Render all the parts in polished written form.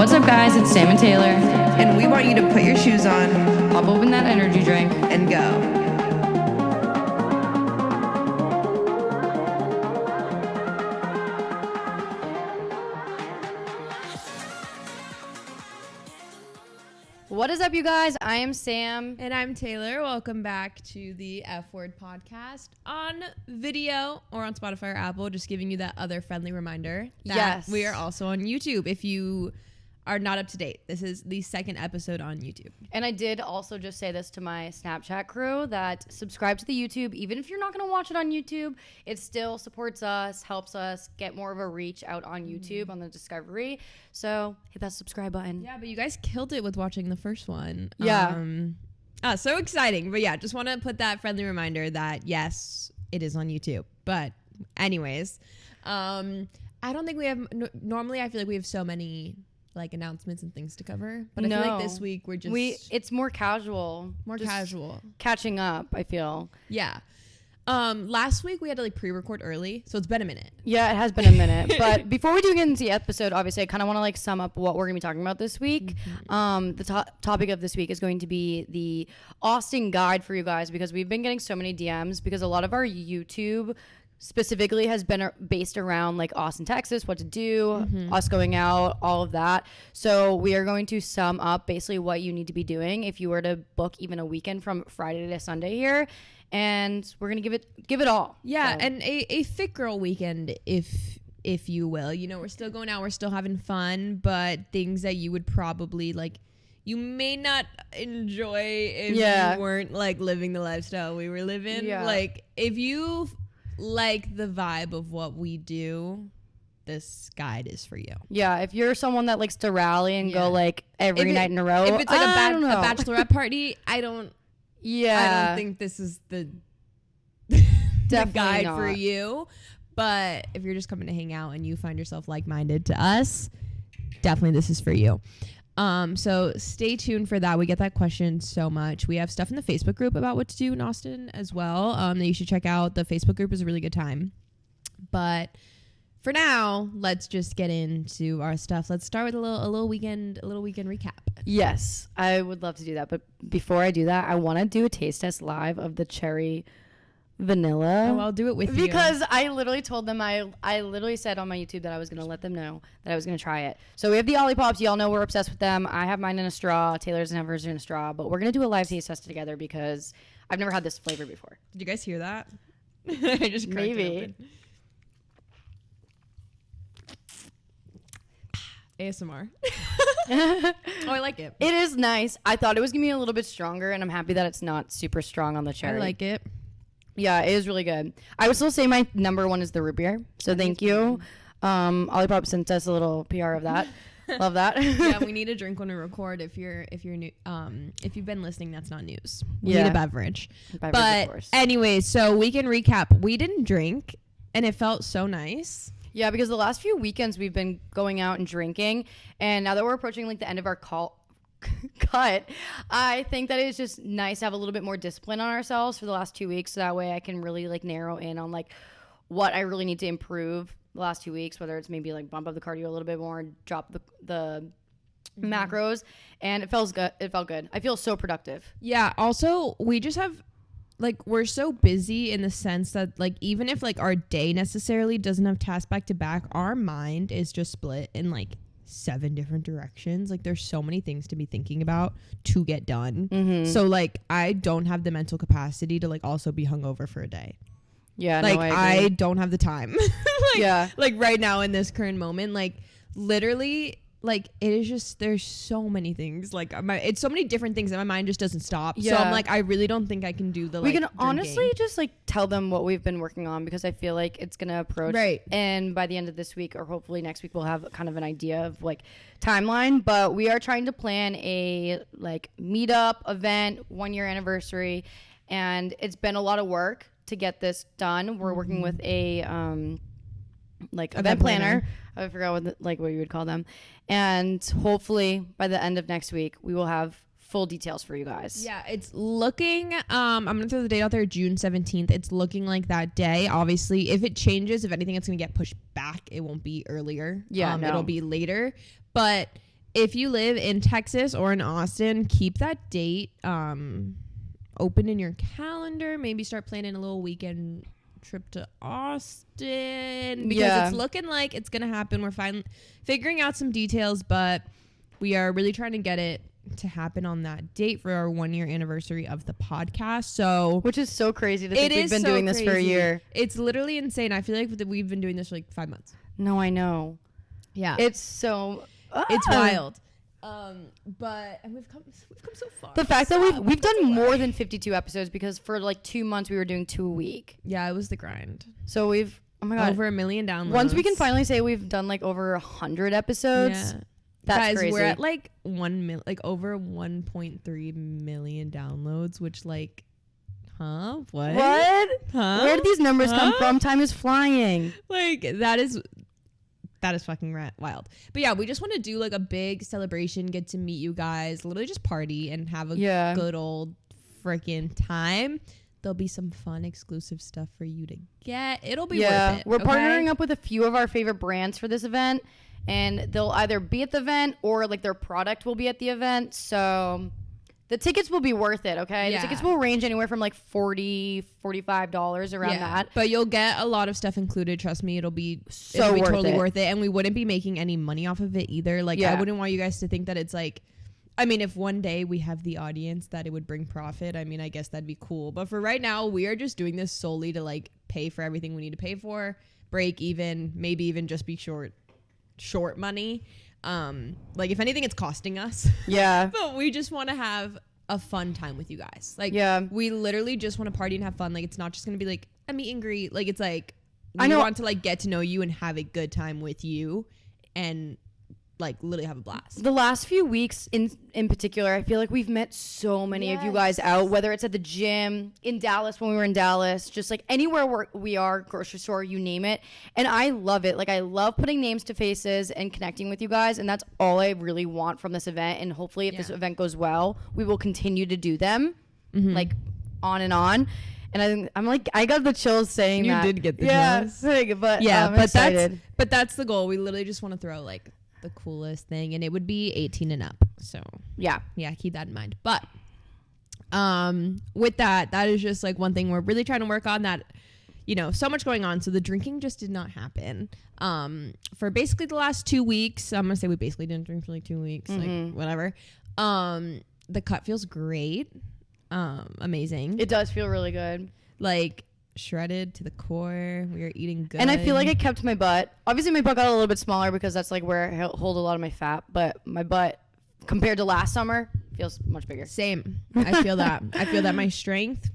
What's up, guys? It's Sam and Taylor. And we want you to put your shoes on, Pop open that energy drink, and go. What is up, you guys? I am Sam. And I'm Taylor. Welcome back to the F Word podcast on video or on Spotify or Apple. Just giving you that other friendly reminder that Yes. we are also on YouTube. If you are not up to date, this is the second episode on YouTube. And I did also just say this to my Snapchat crew that subscribe to the YouTube. Even if you're not going to watch it on YouTube, it still supports us, helps us get more of a reach out on YouTube on the discovery. So hit that subscribe button. Yeah, but you guys killed it with watching the first one. Yeah. So exciting. But yeah, just want to put that friendly reminder that yes, it is on YouTube. But anyways, I don't think we have, normally I feel like we have so many like announcements and things to cover, but I feel like this week it's more casual, casual catching up. I feel last week we had to like pre-record early, so it's been a minute. Yeah, it has been a minute. But before we do get into the episode, obviously I kind of want to like sum up what we're gonna be talking about this week. The topic of this week is going to be the Austin guide for you guys, because we've been getting so many DMs because a lot of our YouTube specifically has been based around like Austin, Texas, what to do, us going out, all of that. So we are going to sum up basically what you need to be doing if you were to book even a weekend from Friday to Sunday here, and we're gonna give it all. Yeah, so. and a fit girl weekend, if you will. You know, we're still going out, we're still having fun, but things that you would probably like, you may not enjoy if you weren't like living the lifestyle we were living. Yeah. Like if you like the vibe of what we do, this guide is for you. Yeah, if you're someone that likes to rally and go like every night in a row, if it's like a bachelorette party, I don't think this is the guide not. for you. But if you're just coming to hang out and you find yourself like-minded to us, definitely this is for you. So stay tuned for that. We get that question so much. We have stuff in the Facebook group about what to do in Austin as well, that you should check out. The Facebook group is a really good time. But for now, let's just get into our stuff. Let's start with a little weekend recap. Yes, I would love to do that. But before I do that, I want to do a taste test live of the cherry vanilla. Oh, I'll do it with you. Because I literally told them, I literally said on my YouTube that I was going to let them know that I was going to try it. So we have the Ollie Pops. Y'all know we're obsessed with them. I have mine in a straw. Taylor doesn't have hers in a straw. But we're going to do a live taste test together because I've never had this flavor before. Did you guys hear that? I just cracked it open. ASMR. Oh, I like it. It is nice. I thought it was going to be a little bit stronger, and I'm happy that it's not super strong on the cherry. I like it. Yeah, it is really good. I would still say my number one is the root beer. So thank you. Ollie Pop sent us a little PR of that. Love that. Yeah, we need a drink when we record. If you're new, if you've been listening, that's not news. We Yeah. need a beverage. Of But course. anyways, so weekend recap. We didn't drink, and it felt so nice. Yeah, because the last few weekends we've been going out and drinking, and now that we're approaching like the end of our cut, I think that it's just nice to have a little bit more discipline on ourselves for the last 2 weeks, so that way I can really like narrow in on like what I really need to improve the last 2 weeks, whether it's maybe like bump up the cardio a little bit more, drop the macros, and it felt good. I feel so productive. Yeah, also we just have like, we're so busy in the sense that like, even if like our day necessarily doesn't have tasks back to back, our mind is just split in like 7 different directions. Like there's so many things to be thinking about to get done. So like I don't have the mental capacity to like also be hungover for a day. Yeah, like no, I don't have the time. Yeah, like right now in this current moment, like literally, like it is just, there's so many things, like it's so many different things that my mind just doesn't stop. So I'm like, I really don't think I can do the we like, can honestly just like tell them what we've been working on, because I feel like it's gonna approach right, and by the end of this week or hopefully next week we'll have kind of an idea of like timeline. But we are trying to plan a like meetup event, 1 year anniversary, and it's been a lot of work to get this done. We're working with a like event planner. I forgot what you would call them, and hopefully by the end of next week we will have full details for you guys. Yeah, it's looking, I'm gonna throw the date out there, June 17th. It's looking like that day. Obviously, if it changes, if anything, it's gonna get pushed back. It won't be earlier. Yeah, It'll be later. But if you live in Texas or in Austin, keep that date open in your calendar. Maybe start planning a little weekend trip to Austin, because it's looking like it's gonna happen. We're figuring out some details, but we are really trying to get it to happen on that date for our 1-year anniversary of the podcast. So, which is so crazy to think we've been doing this for a year. It's literally insane. I feel like we've been doing this for like 5 months. No, I know. Yeah, it's so it's wild. But we've come so far. The fact that we've done more than 52 episodes, because for like 2 months we were doing 2 a week. Yeah, it was the grind. So we've, oh my god, over 1 million downloads. Once we can finally say we've done like over 100 episodes, that's guys, crazy. we're at like over 1.3 million downloads, which like, what? Huh? Where did these numbers come from? Time is flying. Like that is fucking wild. But yeah, we just want to do like a big celebration, get to meet you guys, literally just party and have a good old freaking time. There'll be some fun exclusive stuff for you to get. It'll be worth it. We're partnering up with a few of our favorite brands for this event, and they'll either be at the event or like their product will be at the event. So the tickets will be worth it, okay? The tickets will range anywhere from like $40, $45 around that. But you'll get a lot of stuff included. Trust me, it'll be totally worth it. And we wouldn't be making any money off of it either. Like, I wouldn't want you guys to think that it's like, I mean, if one day we have the audience that it would bring profit, I mean, I guess that'd be cool. But for right now, we are just doing this solely to like pay for everything we need to pay for, break even, maybe even just be short money. Like if anything, it's costing us. Yeah. But we just want to have a fun time with you guys. Like, we literally just want to party and have fun. Like, it's not just going to be like a meet and greet. Like, it's like, we want to like get to know you and have a good time with you and like literally have a blast. The last few weeks in particular, I feel like we've met so many of you guys out, whether it's at the gym, in Dallas when we were in Dallas, just like anywhere we are, grocery store, you name it. And I love it. Like, I love putting names to faces and connecting with you guys. And that's all I really want from this event. And hopefully if this event goes well, we will continue to do them like on and on. And I got the chills saying that. You did get the chills. But but that's the goal. We literally just want to throw like the coolest thing, and it would be 18 and up. So yeah, keep that in mind. But with that is just like one thing we're really trying to work on, that, you know, so much going on. So the drinking just did not happen for basically the last 2 weeks. I'm gonna say we basically didn't drink for like 2 weeks, like whatever. The cut feels great. Amazing. It does feel really good. Like shredded to the core. We are eating good. And I feel like I kept my butt. Obviously my butt got a little bit smaller because that's like where I hold a lot of my fat, but my butt compared to last summer feels much bigger. Same. I feel that. I feel that my strength,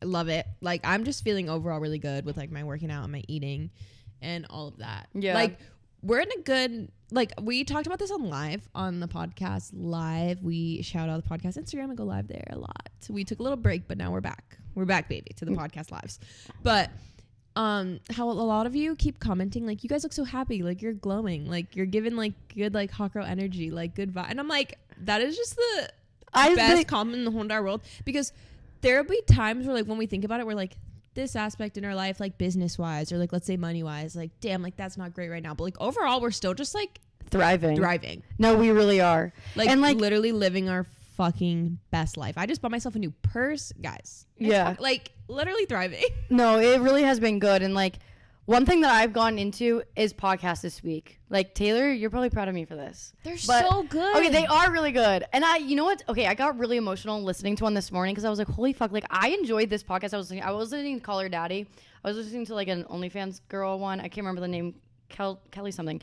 I love it. Like, I'm just feeling overall really good with like my working out and my eating and all of that. Yeah. Like, we're in a good, like, we talked about this on the podcast live. We shout out the podcast Instagram and go live there a lot. So we took a little break, but now we're back. We're back, baby, to the podcast lives. But how a lot of you keep commenting, like, you guys look so happy, like, you're glowing, like, you're giving like good like hot girl energy, like good vibe. And I'm like, that is just the best compliment in the whole entire world, because there'll be times where like when we think about it, we're like, this aspect in our life, like business wise or like let's say money wise, like damn, like that's not great right now, but like overall we're still just like thriving. No, we really are, like, and like literally living our fucking best life. I just bought myself a new purse, guys. Like literally thriving. No, it really has been good. And like one thing that I've gone into is podcasts this week. Like, Taylor, you're probably proud of me for this. They're so good. Okay, they are really good. And you know what? Okay, I got really emotional listening to one this morning because I was like, holy fuck, like I enjoyed this podcast. I was listening to Call Her Daddy. I was listening to like an OnlyFans girl one. I can't remember the name, Kelly something.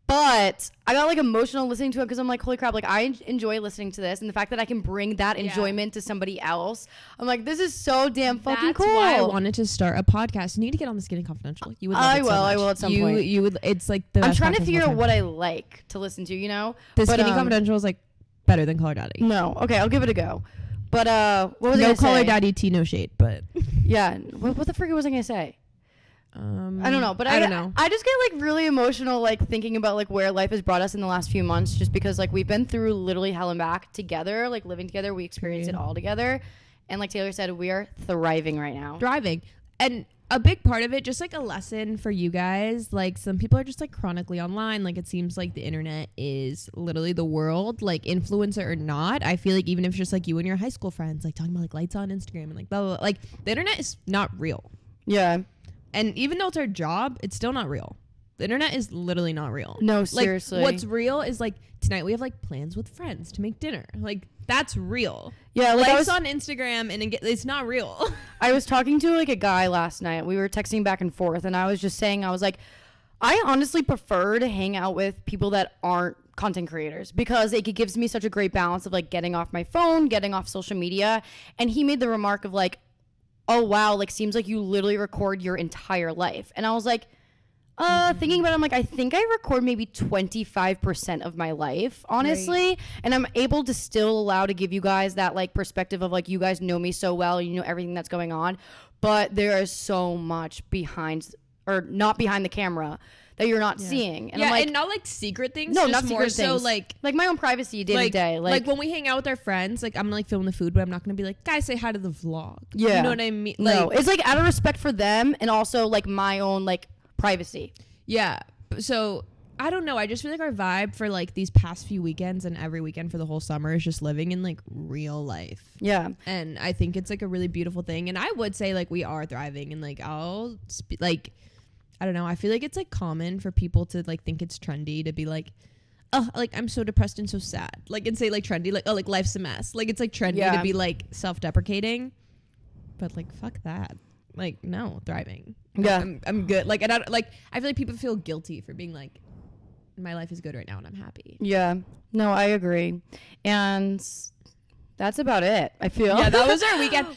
But I got like emotional listening to it because I'm like, holy crap, like I enjoy listening to this, and the fact that I can bring that enjoyment to somebody else, I'm like, this is so damn fucking cool. That's why I wanted to start a podcast. You need to get on the Skinny Confidential. You would love it so much. I will at some point. You would. It's like the I'm trying to figure out what I like to listen to. You know, the Skinny Confidential is like better than Call Her Daddy. No, okay, I'll give it a go. But what was I gonna say? No Call Her Daddy, tea, no shade. But yeah, what the frick was I gonna say? I don't know, but I don't know. I just get like really emotional, like thinking about like where life has brought us in the last few months, just because like we've been through literally hell and back together, like living together. We experienced it all together, and like Taylor said, we are thriving right now. Thriving, and a big part of it, just like a lesson for you guys, like some people are just like chronically online. Like it seems like the internet is literally the world, like influencer or not. I feel like even if it's just like you and your high school friends like talking about like lights on Instagram and like blah, blah, blah, like the internet is not real. Yeah. And even though it's our job, it's still not real. The internet is literally not real. No, seriously. Like, what's real is like tonight we have like plans with friends to make dinner. Like that's real. Yeah, like Likes on Instagram and it's not real. I was talking to like a guy last night. We were texting back and forth, and I was just saying, I was like, I honestly prefer to hang out with people that aren't content creators because it gives me such a great balance of like getting off my phone, getting off social media. And he made the remark of like, oh wow, like seems like you literally record your entire life. And I was like, thinking about it, I'm like, I think I record maybe 25% of my life, honestly. Right. And I'm able to still allow to give you guys that like perspective of like, you guys know me so well, you know everything that's going on, but there is so much behind or not behind the camera that you're not seeing. And I'm like, and not like secret things. No, just not more secret things. So like my own privacy day to day. Like when we hang out with our friends, like I'm gonna like film the food, but I'm not gonna be like, guys, say hi to the vlog. Yeah. You know what I mean? No, it's like out of respect for them and also like my own like privacy. Yeah. So I don't know. I just feel like our vibe for like these past few weekends and every weekend for the whole summer is just living in like real life. Yeah. And I think it's like a really beautiful thing. And I would say like we are thriving and like like, I don't know. I feel like it's like common for people to like think it's trendy to be like, oh, like I'm so depressed and so sad. Like and say like trendy, like, oh, like life's a mess. Like it's like trendy to be like self-deprecating. But like, fuck that. Like, no, thriving. Yeah. I'm good. Like, and I feel like people feel guilty for being like, my life is good right now and I'm happy. Yeah. No, I agree. And that's about it, I feel. Yeah, that was our weekend.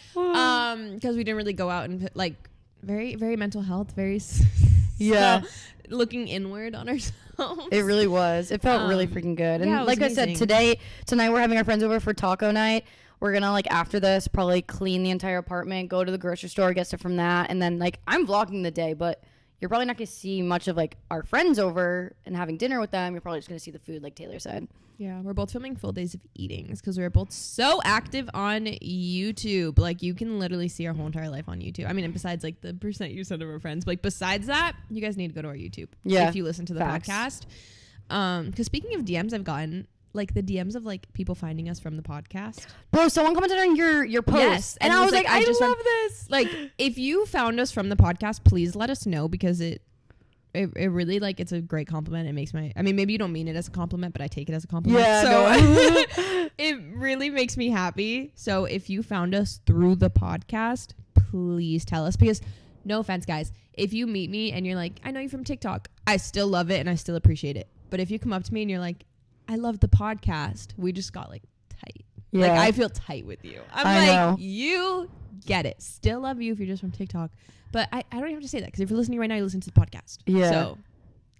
Because we didn't really go out and like very, very mental health, very looking inward on ourselves. It really was. It felt really freaking good. And yeah, like amazing. I said, tonight we're having our friends over for taco night. We're going to, like, after this, probably clean the entire apartment, go to the grocery store, get stuff from that. And then, like, I'm vlogging the day, but you're probably not going to see much of, like, our friends over and having dinner with them. You're probably just going to see the food, like Taylor said. Yeah, we're both filming full days of eatings because we're both so active on YouTube. Like, you can literally see our whole entire life on YouTube. I mean, and besides, like, the percent you send of our friends. But, like, besides that, you guys need to go to our YouTube. Yeah. If you listen to the podcast. Because speaking of DMs, I've gotten... like the DMs of like people finding us from the podcast. Bro, someone commented on your post. Yes. And I was like, I love this. Like, if you found us from the podcast, please let us know because it really like it's a great compliment. It makes I mean, maybe you don't mean it as a compliment, but I take it as a compliment. Yeah. So it really makes me happy. So if you found us through the podcast, please tell us because no offense, guys, if you meet me and you're like, I know you from TikTok, I still love it and I still appreciate it. But if you come up to me and you're like, I love the podcast. We just got like tight. Yeah. Like I feel tight with you. I know. You get it. Still love you if you're just from TikTok. But I don't even have to say that because if you're listening right now, you listen to the podcast. Yeah. So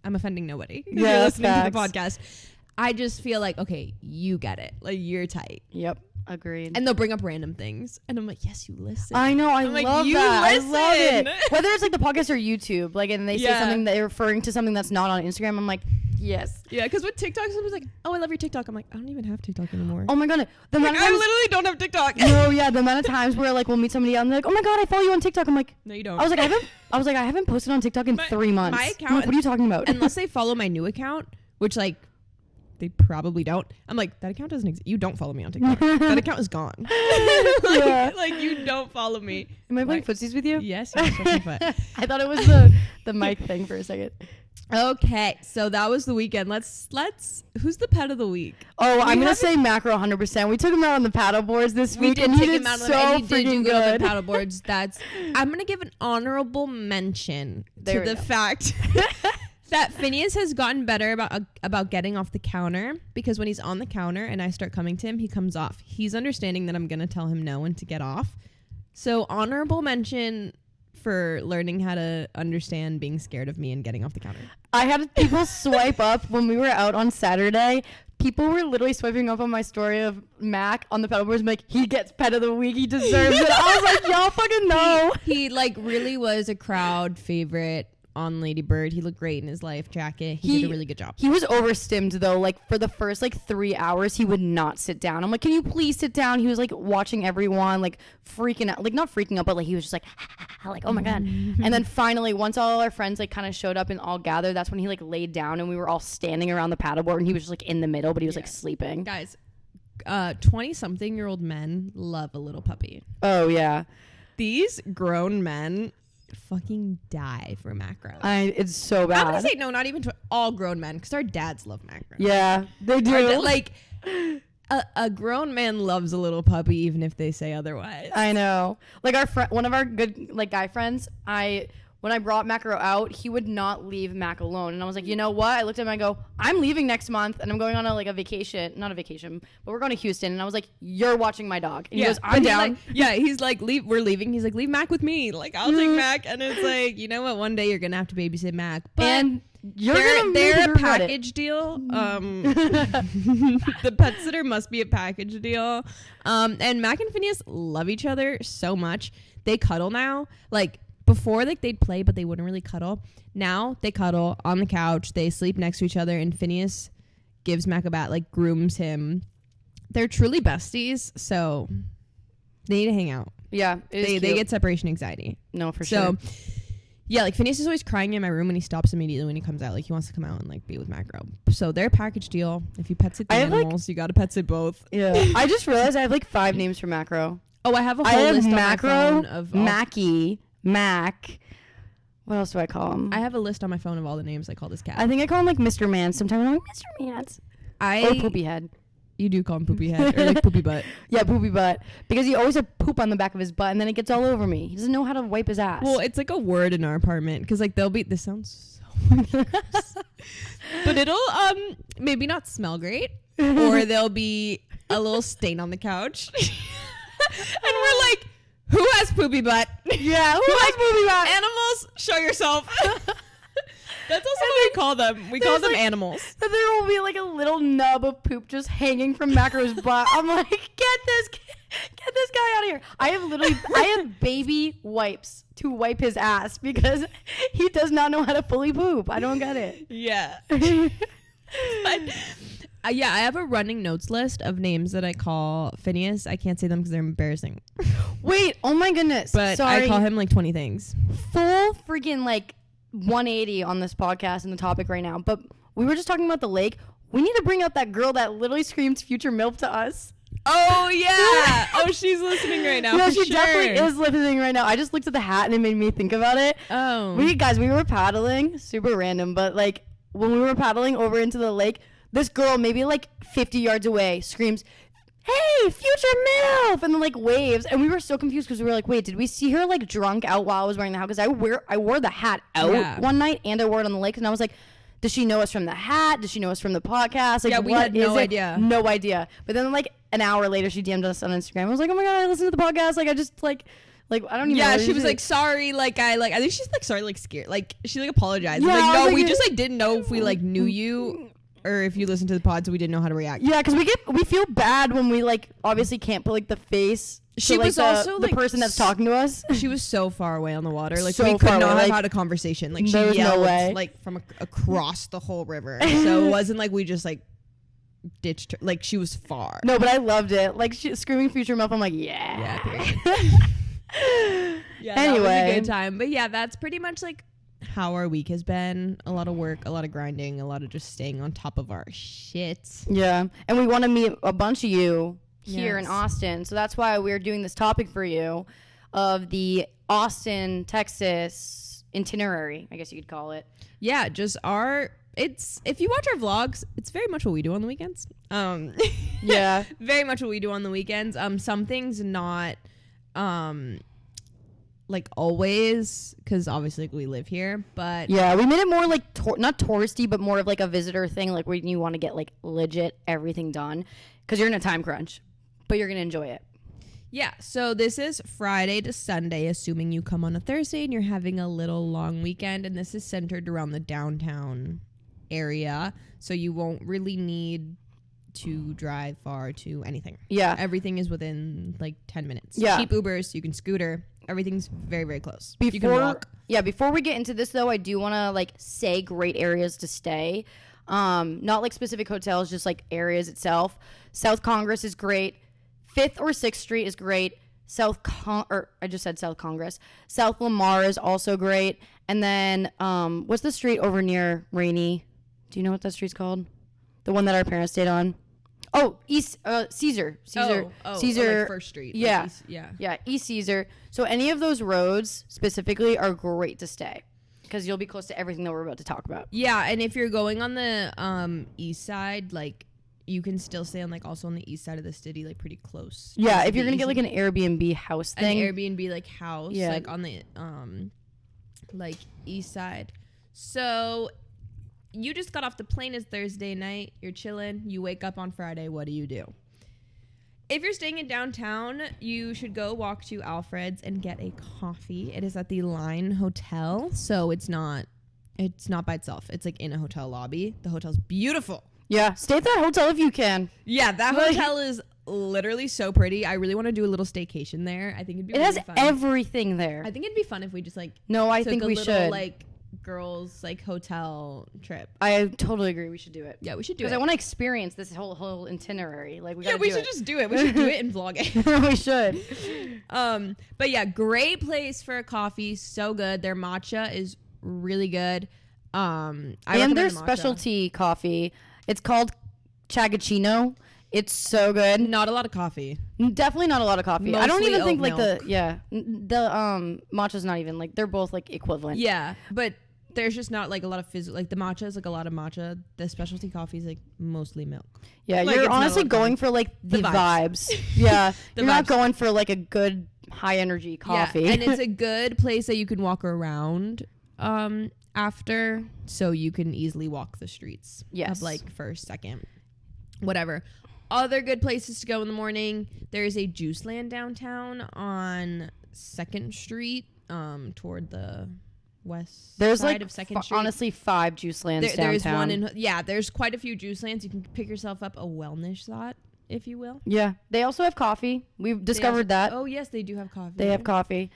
I'm offending nobody. If Yeah, you're listening facts. to the podcast. I just feel like, okay, you get it. Like you're tight. Yep. Agreed. And they'll bring up random things. And I'm like, yes, you listen. I know. I I'm like, love you that. listen. I love it. Whether it's like the podcast or YouTube, like, and they say something that they're referring to something that's not on Instagram, I'm like, yes. Yeah, because with TikTok, someone's like, oh, I love your TikTok. I'm like, I don't even have TikTok anymore. Oh my God. The amount of I times, literally don't have TikTok. no, yeah. The amount of times where like we'll meet somebody else and they're like, oh my God, I follow you on TikTok. I'm like, No, you don't. I was like, I haven't posted on TikTok in 3 months. My I'm account, like, what are you talking about? unless they follow my new account, which like they probably don't. I'm like, that account doesn't exist. You don't follow me on TikTok. That account is gone. like you don't follow me. Am I playing Like, footsies with you? Yes, you're my foot. I thought it was the mic thing for a second. Okay, so that was the weekend. Let's. Who's the pet of the week? Oh, I'm gonna say Macro 100%. We took him out on the paddle boards this week, and he did so freaking good. The paddle boards. I'm gonna give an honorable mention to the fact that Phineas has gotten better about getting off the counter because when he's on the counter and I start coming to him, he comes off. He's understanding that I'm gonna tell him no and to get off. So honorable mention for learning how to understand being scared of me and getting off the counter. I had people swipe up when we were out on Saturday. People were literally swiping up on my story of Mac on the paddleboards, like, he gets pet of the week, he deserves it. I was like, y'all fucking know. He like really was a crowd favorite on Lady Bird. He looked great in his life jacket. He did a really good job. He was overstimmed though. Like for the first like 3 hours, he would not sit down. I'm like, can you please sit down? He was like watching everyone, like freaking out, like not freaking out, but like he was just like, oh my God. And then finally, once all our friends like kind of showed up and all gathered, that's when he like laid down and we were all standing around the paddleboard and he was just like in the middle, but he was like sleeping. Guys, 20-something-year-old men love a little puppy. Oh yeah. These grown men fucking die for macro. It's so bad. I'm gonna say no, not even all grown men, because our dads love macro. Yeah, they do. Like a grown man loves a little puppy, even if they say otherwise. I know. Like one of our good like guy friends, when I brought Macro out, he would not leave Mac alone. And I was like, you know what? I looked at him and I go, I'm leaving next month and I'm going on a vacation. Not a vacation, but we're going to Houston. And I was like, you're watching my dog. And he goes, I'm down. He's like, we're leaving. He's like, leave Mac with me. Like, I'll take Mac. And it's like, you know what? One day you're going to have to babysit Mac. But and they're a package deal. The pet sitter must be a package deal. And Mac and Phineas love each other so much. They cuddle now. Like, before, like, they'd play, but they wouldn't really cuddle. Now they cuddle on the couch. They sleep next to each other, and Phineas gives Mac a bat, like, grooms him. They're truly besties, so they need to hang out. Yeah, they get separation anxiety. No, for sure. So, yeah, like, Phineas is always crying in my room, and he stops immediately when he comes out. Like, he wants to come out and, like, be with Macro. So they're a package deal. If you pet sit the animals, you got to pet sit both. Yeah. I just realized I have, like, 5 names for Macro. Oh, I have a whole list Macro, on my phone of Mackie, Mac. What else do I call him? I have a list on my phone of all the names I call this cat. I think I call him like Mr. Man. Sometimes I'm like Mr. Mans. Or Poopy Head. You do call him Poopy Head or like Poopy Butt. Yeah, Poopy Butt. Because he always has poop on the back of his butt and then it gets all over me. He doesn't know how to wipe his ass. Well, it's like a word in our apartment because like this sounds so gross. But it'll maybe not smell great or there'll be a little stain on the couch. And we're like, who has poopy butt? Yeah, who has poopy butt? Animals, show yourself. That's also what we call them. We call them animals. So there will be like a little nub of poop just hanging from Macro's butt. I'm like, get this guy out of here. I have baby wipes to wipe his ass because he does not know how to fully poop. I don't get it. Yeah. Yeah, I have a running notes list of names that I call Phineas. I can't say them because they're embarrassing. Wait, oh my goodness. But sorry. I call him like 20 things. Full freaking like 180 on this podcast and the topic right now. But we were just talking about the lake. We need to bring up that girl that literally screams future MILF to us. Oh, yeah. Oh, she's listening right now. Yeah, she definitely is listening right now. I just looked at the hat and it made me think about it. Oh. We were paddling. Super random. But like when we were paddling over into the lake, this girl, maybe like 50 yards away, screams, "Hey, future MILF!" and then like waves. And we were so confused because we were like, wait, did we see her like drunk out while I was wearing the hat? Because I wore the hat out one night and I wore it on the lake. And I was like, does she know us from the hat? Does she know us from the podcast? Like, yeah, we had no idea. No idea. But then like an hour later, she DM'd us on Instagram. I was like, oh my God, I listened to the podcast. Like, I just like I don't even know. Yeah, she was like, sorry. Like, I think she's like, sorry, like scared. Like, she like apologized. Yeah, like, no, we just like didn't know if we like knew you. Or if you listen to the pod, so we didn't know how to react. Yeah, because we feel bad when we like obviously can't put like the face. She to, was also the like person that's talking to us. She was so far away on the water, like So we could far not away, have like, had a conversation. Like she there was no yelled way. like from across the whole river, so it wasn't like we just like ditched her. Like she was far. No, but I loved it. Like screaming future MILF. I'm like, yeah. Yeah. Anyway, that was a good time. But yeah, that's pretty much like how our week has been. A lot of work, a lot of grinding, a lot of just staying on top of our shit. Yeah, and we want to meet a bunch of you here in Yes. Austin, so that's why we're doing this topic for you of the Austin, Texas itinerary, I guess you could call it. Yeah, just if you watch our vlogs, it's very much what we do on the weekends. Yeah. Very much what we do on the weekends. Some things not like always, because obviously we live here, but Yeah, we made it more like not touristy, but more of like a visitor thing, like when you want to get like legit everything done because you're in a time crunch, but you're gonna enjoy it. yeah. So this is Friday to Sunday, assuming you come on a Thursday and you're having a little long weekend, and this is centered around the downtown area, so you won't really need to drive far to anything. Yeah. Everything is within like 10 minutes. Yeah. Cheap Ubers, you can scooter. everything's very, very close. You can walk. Before we get into this though, I do want to like say great areas to stay. Not like specific hotels, just like areas itself. South Congress is great. 5th or 6th Street is great. I just said South Congress. South Lamar is also great. And then what's the street over near Rainey? Do you know what that street's called? The one that our parents stayed on. Oh, East Caesar. Caesar. Like First Street. Yeah. Like East Caesar. So any of those roads specifically are great to stay because you'll be close to everything that we're about to talk about. Yeah, and if you're going on the east side, like you can still stay on like also on the east side of the city, like pretty close. Yeah, if you're gonna get like an Airbnb house thing. An Airbnb like house, like on the like east side. So you just got off the plane. It's Thursday night. You're chilling. You wake up on Friday. What do? If you're staying in downtown, you should go walk to Alfred's and get a coffee. It is at the Line Hotel, so it's not by itself. It's like in a hotel lobby. The hotel's beautiful. Yeah, stay at that hotel if you can. Yeah, that hotel is literally so pretty. I really want to do a little staycation there. I think it'd be really fun. It has everything there. I think it'd be fun if we just like I think we should like girls like hotel trip. I totally agree. We should do it. Yeah, we should do it. Because I want to experience this whole itinerary. Like we should just do it. We should do it and vlog it. We should. But yeah, great place for a coffee. So good. Their matcha is really good. And their specialty coffee. It's called Chagachino. It's so good. Not a lot of coffee. Definitely not a lot of coffee. Mostly I don't even think like milk. the matcha's not even like they're both like equivalent. Yeah, but there's just not like a lot of like the matcha is like a lot of matcha. The specialty coffee is like mostly milk. Yeah, like, you're honestly going for like the vibes. Yeah, you're not going for like a good high energy coffee. Yeah, and it's a good place that you can walk around after, so you can easily walk the streets. Yes, of like first, second, whatever. Other good places to go in the morning. There's a Juice Land downtown on 2nd Street, toward the west side of 2nd Street. Honestly, 5 Juice Lands downtown. There's one there's quite a few Juice Lands. You can pick yourself up a wellness spot, if you will. Yeah, they also have coffee. We've discovered that. Oh yes, they do have coffee. They have coffee.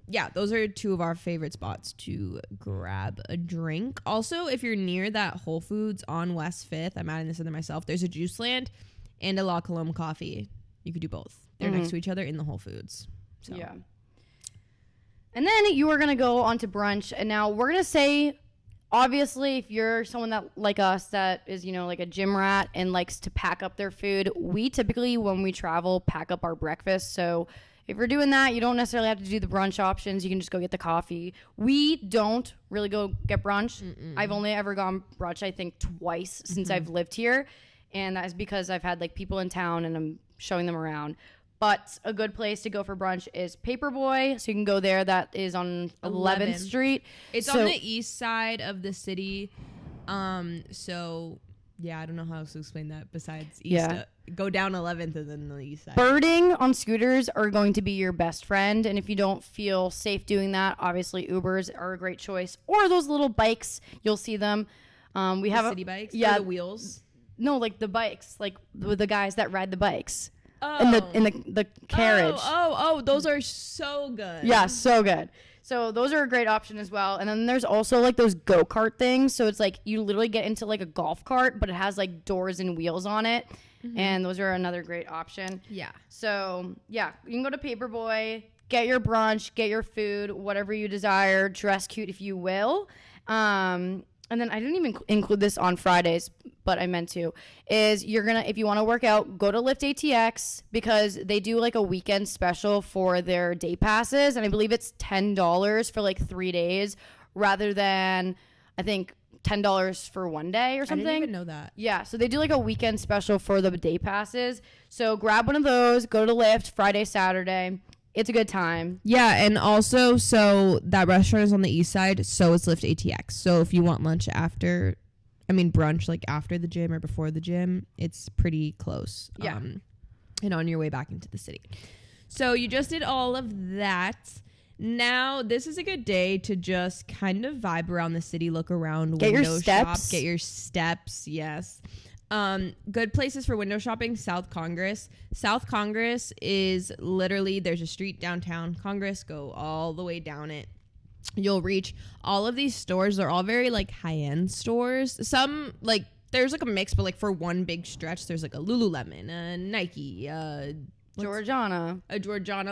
Yeah, those are 2 of our favorite spots to grab a drink. Also, if you're near that Whole Foods on West 5th, I'm adding this in there myself, there's a Juice Land and a La Colombe coffee. You could do both. They're next to each other in the Whole Foods. So. Yeah. And then you are going to go on to brunch. And now we're going to say, obviously, if you're someone that like us that is, like a gym rat and likes to pack up their food, we typically, when we travel, pack up our breakfast. So if you're doing that, you don't necessarily have to do the brunch options. You can just go get the coffee. We don't really go get brunch. I've only ever gone brunch, I think, twice since I've lived here. And that is because I've had like people in town and I'm showing them around. But a good place to go for brunch is Paperboy. So you can go there. That is on 11th Street. It's on the east side of the city. So yeah, I don't know how else to explain that besides east. Yeah. Go down 11th and then the east side. Birding on scooters are going to be your best friend. And if you don't feel safe doing that, obviously Ubers are a great choice. Or those little bikes, you'll see them. We have city bikes? Yeah. Or the wheels? No, like the bikes, like with the guys that ride the bikes. Oh. In the carriage. Oh, those are so good. Yeah, so good. So those are a great option as well. And then there's also like those go-kart things. So it's like you literally get into like a golf cart, but it has like doors and wheels on it. And those are another great option. Yeah. So yeah, you can go to Paperboy, get your brunch, get your food, whatever you desire, dress cute if you will. And then I didn't even include this on Fridays, but I meant to, is if you want to work out, go to Lift ATX because they do like a weekend special for their day passes. And I believe it's $10 for like 3 days rather than, I think, $10 for 1 day or something. I didn't even know that. Yeah, so they do like a weekend special for the day passes. So grab one of those, go to Lyft Friday, Saturday. It's a good time. Yeah, and also, so that restaurant is on the east side, so it's Lyft ATX. So if you want lunch brunch like after the gym or before the gym, it's pretty close. Yeah. And on your way back into the city. So you just did all of that. Now, this is a good day to just kind of vibe around the city, look around, get window your steps. shop, get your steps, yes. Good places for window shopping. South Congress. South Congress is literally, there's a street downtown Congress. Go all the way down it. You'll reach all of these stores. They're all very like high-end stores. Some like there's like a mix, but like for one big stretch, there's like a Lululemon, a Nike, Georgiana,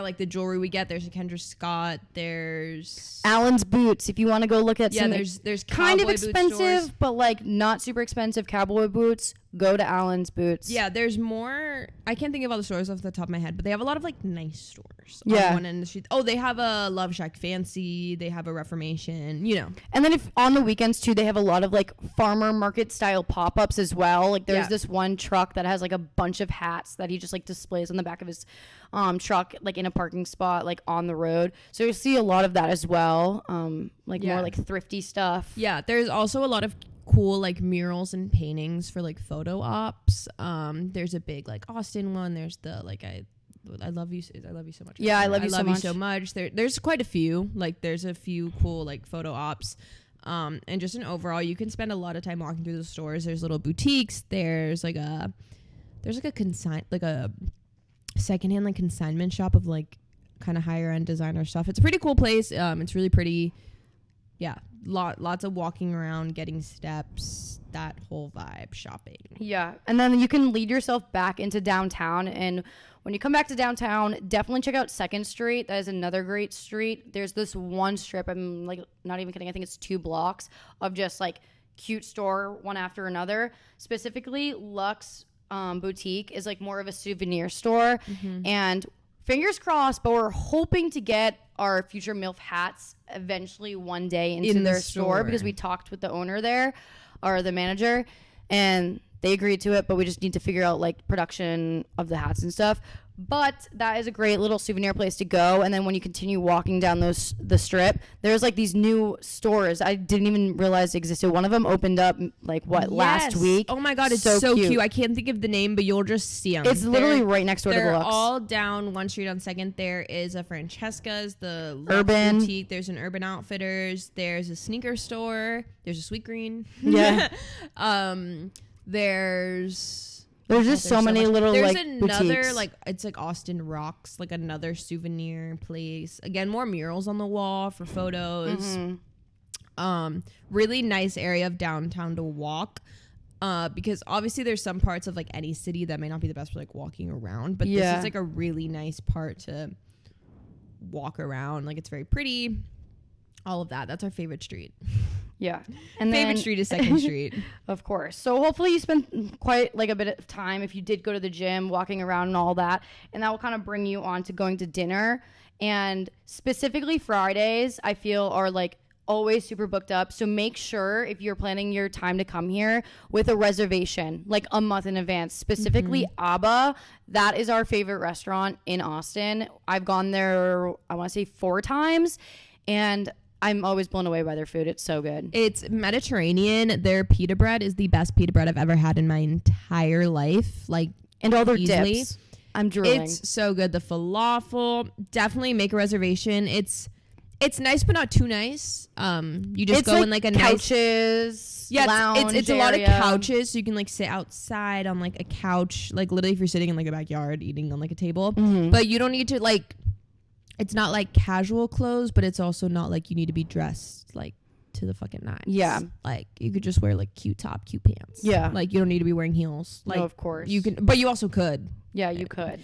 like the jewelry we get. There's a Kendra Scott. There's Allen's Boots. If you want to go look at some, there's kind of cowboy boot expensive, stores. but like not super expensive cowboy boots. Go to Allen's Boots. Yeah, there's more. I can't think of all the stores off the top of my head, but they have a lot of like nice stores. Yeah. On one end of the street. Oh, they have a Love Shack Fancy. They have a Reformation. You know. And then if on the weekends too, they have a lot of like farmer market style pop-ups as well. Like there's this one truck that has like a bunch of hats that he just like displays on the back of his truck, like in a parking spot, like on the road. So you see a lot of that as well. More like thrifty stuff. Yeah, there's also a lot of cool like murals and paintings for like photo ops. There's a big like Austin one. There's the like I love you so much. Yeah, I love you so much. There's quite a few. Like there's a few cool like photo ops. And just an overall, you can spend a lot of time walking through the stores. There's little boutiques. There's a secondhand like consignment shop of like kind of higher end designer stuff. It's a pretty cool place. It's really pretty. Yeah, lots of walking around, getting steps, that whole vibe, shopping. Yeah, and then you can lead yourself back into downtown. And when you come back to downtown, definitely check out 2nd Street. That is another great street. There's this one strip, I'm like not even kidding, I think it's 2 blocks of just like cute store one after another. Specifically, Luxe Boutique is like more of a souvenir store. And fingers crossed, but we're hoping to get our future MILF hats eventually one day into their store because we talked with the owner there or the manager and they agreed to it, but we just need to figure out like production of the hats and stuff. But that is a great little souvenir place to go. And then when you continue walking down the strip, there's like these new stores I didn't even realize existed. One of them opened up like last week. Oh my god, it's so cute. I can't think of the name, but you'll just see them. It's literally right next door to the Lux. They're all down one street on 2nd. There is a Francesca's, the Urban Boutique. There's an Urban Outfitters. There's a sneaker store. There's a Sweet Green. Yeah. There's just so many little there's like another boutiques. like it's like Austin Rocks, like another souvenir place. Again, more murals on the wall for photos. Really nice area of downtown to walk. Because obviously there's some parts of like any city that may not be the best for like walking around, but this is like a really nice part to walk around. Like it's very pretty. All of that. That's our favorite street. Yeah. And favorite street is 2nd Street. Of course. So hopefully you spend quite like a bit of time if you did go to the gym, walking around and all that. And that will kind of bring you on to going to dinner. And specifically Fridays, I feel are like always super booked up. So make sure if you're planning your time to come here with a reservation, like a month in advance. Specifically Abba, that is our favorite restaurant in Austin. I've gone there, I want to say 4 times. And I'm always blown away by their food. It's so good. It's Mediterranean. Their pita bread is the best pita bread I've ever had in my entire life. Like, and all their easily. dips. I'm drooling. It's so good. The falafel. Definitely make a reservation. It's nice, but not too nice. You just go in like a couches. Yeah, lounge it's a lot of couches, so you can like sit outside on like a couch, like literally if you're sitting in like a backyard eating on like a table. But you don't need to like. It's not like casual clothes, but it's also not like you need to be dressed like to the fucking nines. Yeah. Like you could just wear like cute top, cute pants. Yeah. Like you don't need to be wearing heels. Like no, of course. you can, but you also could. Yeah, you could.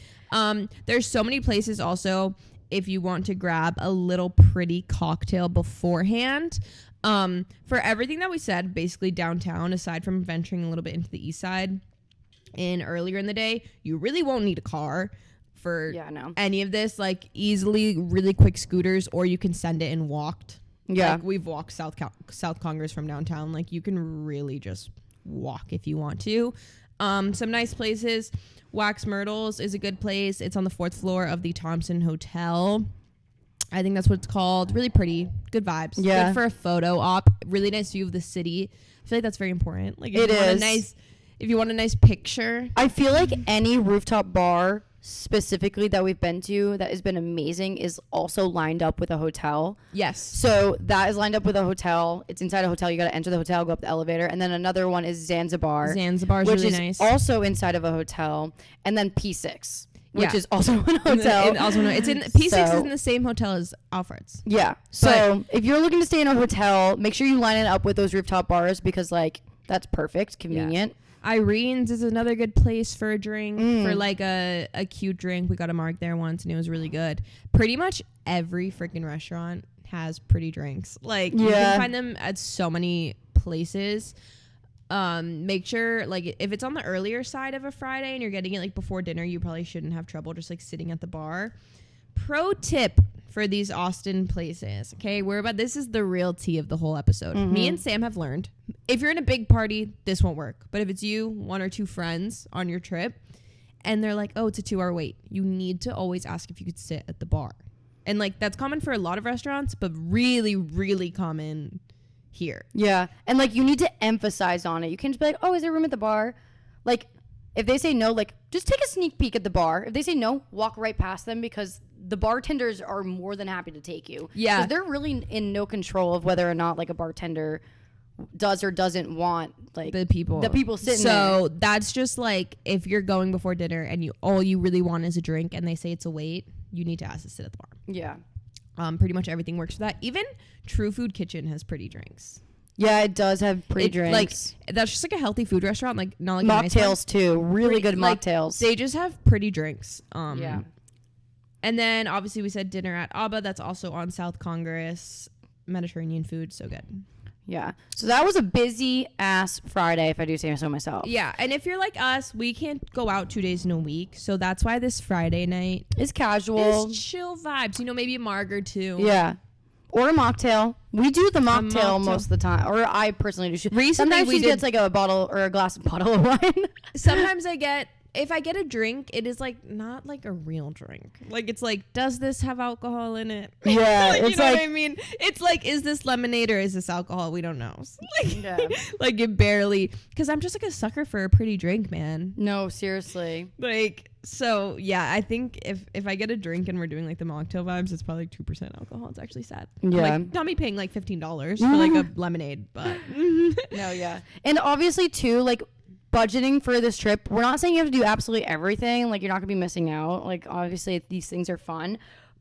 There's so many places also if you want to grab a little pretty cocktail beforehand. For everything that we said, basically downtown, aside from venturing a little bit into the east side and earlier in the day, you really won't need a car. For any of this, like easily really quick scooters, or you can send it and walked. Yeah, like we've walked South Congress from downtown. Like you can really just walk if you want to. Some nice places. Wax Myrtles is a good place. It's on the 4th floor of the Thompson Hotel. I think that's what it's called. Really pretty, good vibes. Yeah, good for a photo op. Really nice view of the city. I feel like that's very important. Like if you want a nice picture. I feel like any rooftop bar specifically that we've been to that has been amazing is also lined up with a hotel. Yes. So that is lined up with a hotel. It's inside a hotel. You got to enter the hotel, go up the elevator. And then another one is Zanzibar. Zanzibar is which really is nice. also inside of a hotel. And then P6, which Yeah. is also an hotel. It's in P6 So- is in the same hotel as Alfred's. Yeah. So if you're looking to stay in a hotel, make sure you line it up with those rooftop bars because like that's perfect, convenient. Irene's is another good place for a drink, for like a cute drink. We got a marg there once and it was really good. Pretty much every freaking restaurant has pretty drinks. Like you can find them at so many places. Make sure like if it's on the earlier side of a Friday and you're getting it like before dinner, you probably shouldn't have trouble just like sitting at the bar. Pro tip for these Austin places. Okay, this is the real tea of the whole episode. Me and Sam have learned if you're in a big party, this won't work. But if it's you, one or two friends on your trip, and they're like, oh, it's a 2-hour wait, you need to always ask if you could sit at the bar. And like that's common for a lot of restaurants, but really, really common here. Yeah. And like you need to emphasize on it. You can't just be like, oh, is there room at the bar? Like if they say no, like just take a sneak peek at the bar. If they say no, walk right past them because the bartenders are more than happy to take you. Yeah. Because they're really in no control of whether or not like a bartender does or doesn't want like the people sitting there. So that's just like if you're going before dinner and all you really want is a drink and they say it's a wait, you need to ask to sit at the bar. Yeah. Pretty much everything works for that. Even True Food Kitchen has pretty drinks. Yeah, it does have pretty drinks. Like that's just like a healthy food restaurant, like not like a nice mocktails too. Really good like, mocktails. They just have pretty drinks. Yeah. And then obviously we said dinner at Abba. That's also on South Congress. Mediterranean food, so good. Yeah. So that was a busy ass Friday, if I do say so myself. Yeah. And if you're like us, we can't go out 2 days in a week. So that's why this Friday night It's casual. is chill vibes. You know, maybe a marg or two. Yeah. Or a mocktail. We do the mocktail mocktail. most of the time. Or I personally do. Recently Sometimes we she did- gets like a bottle or a glass of bottle of wine. Sometimes if I get a drink, it is like not like a real drink. Like it's like, does this have alcohol in it? Yeah. Like, it's you know like, what I mean? It's like, is this lemonade or is this alcohol? We don't know. Like, Yeah. like it barely, because I'm just like a sucker for a pretty drink, man. no, seriously. Like, so yeah, I think if I get a drink and we're doing like the mocktail vibes, it's probably like 2% alcohol. It's actually sad. Yeah. Like, not me paying like $15 for like a lemonade, but No, yeah. And obviously too, like budgeting for this trip, we're not saying you have to do absolutely everything. Like you're not gonna be missing out. Like obviously these things are fun.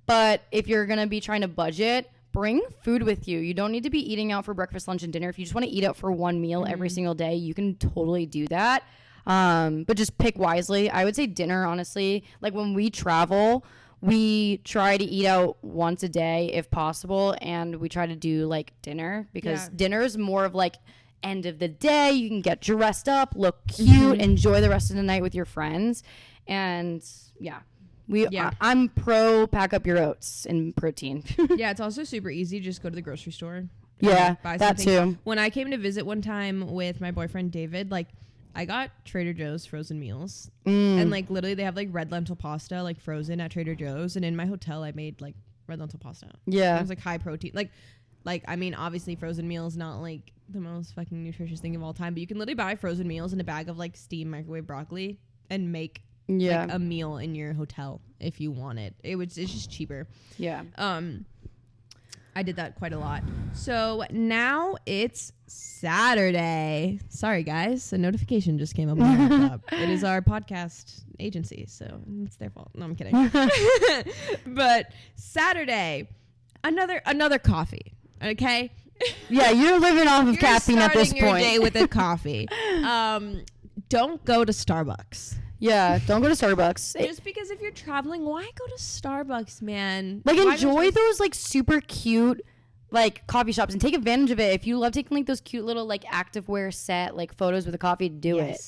But if you're gonna be trying to budget, bring food with you. You don't need to be eating out for breakfast, lunch, and dinner. If you just want to eat out for one meal every single day, you can totally do that. But just pick wisely. I would say dinner, honestly. Like when we travel, we try to eat out once a day if possible, and we try to do like dinner because dinner is more of like end of the day. You can get dressed up, look cute, enjoy the rest of the night with your friends, and I'm pro pack up your oats and protein. yeah, it's also super easy. Just go to the grocery store. Yeah, buy that something. too. When I came to visit one time with my boyfriend David, like I got Trader Joe's frozen meals, and like literally they have like red lentil pasta like frozen at Trader Joe's, and in my hotel I made like red lentil pasta. Yeah, it was like high protein, like I mean obviously frozen meals not like the most fucking nutritious thing of all time, but you can literally buy frozen meals in a bag of like steamed microwave broccoli and make like a meal in your hotel if you want it. It's just cheaper. Yeah. I did that quite a lot. So now it's Saturday. Sorry, guys. A notification just came up on my laptop. It is our podcast agency, so it's their fault. No, I'm kidding. But Saturday, another coffee. Okay. Yeah, you're living off of You're caffeine at this starting your point. day with a coffee. Don't go to Starbucks. Yeah, don't go to Starbucks. Just because if you're traveling, why go to Starbucks, man? Like Why enjoy go to- those like super cute like coffee shops and take advantage of it. If you love taking like those cute little like activewear set like photos with a coffee, do it.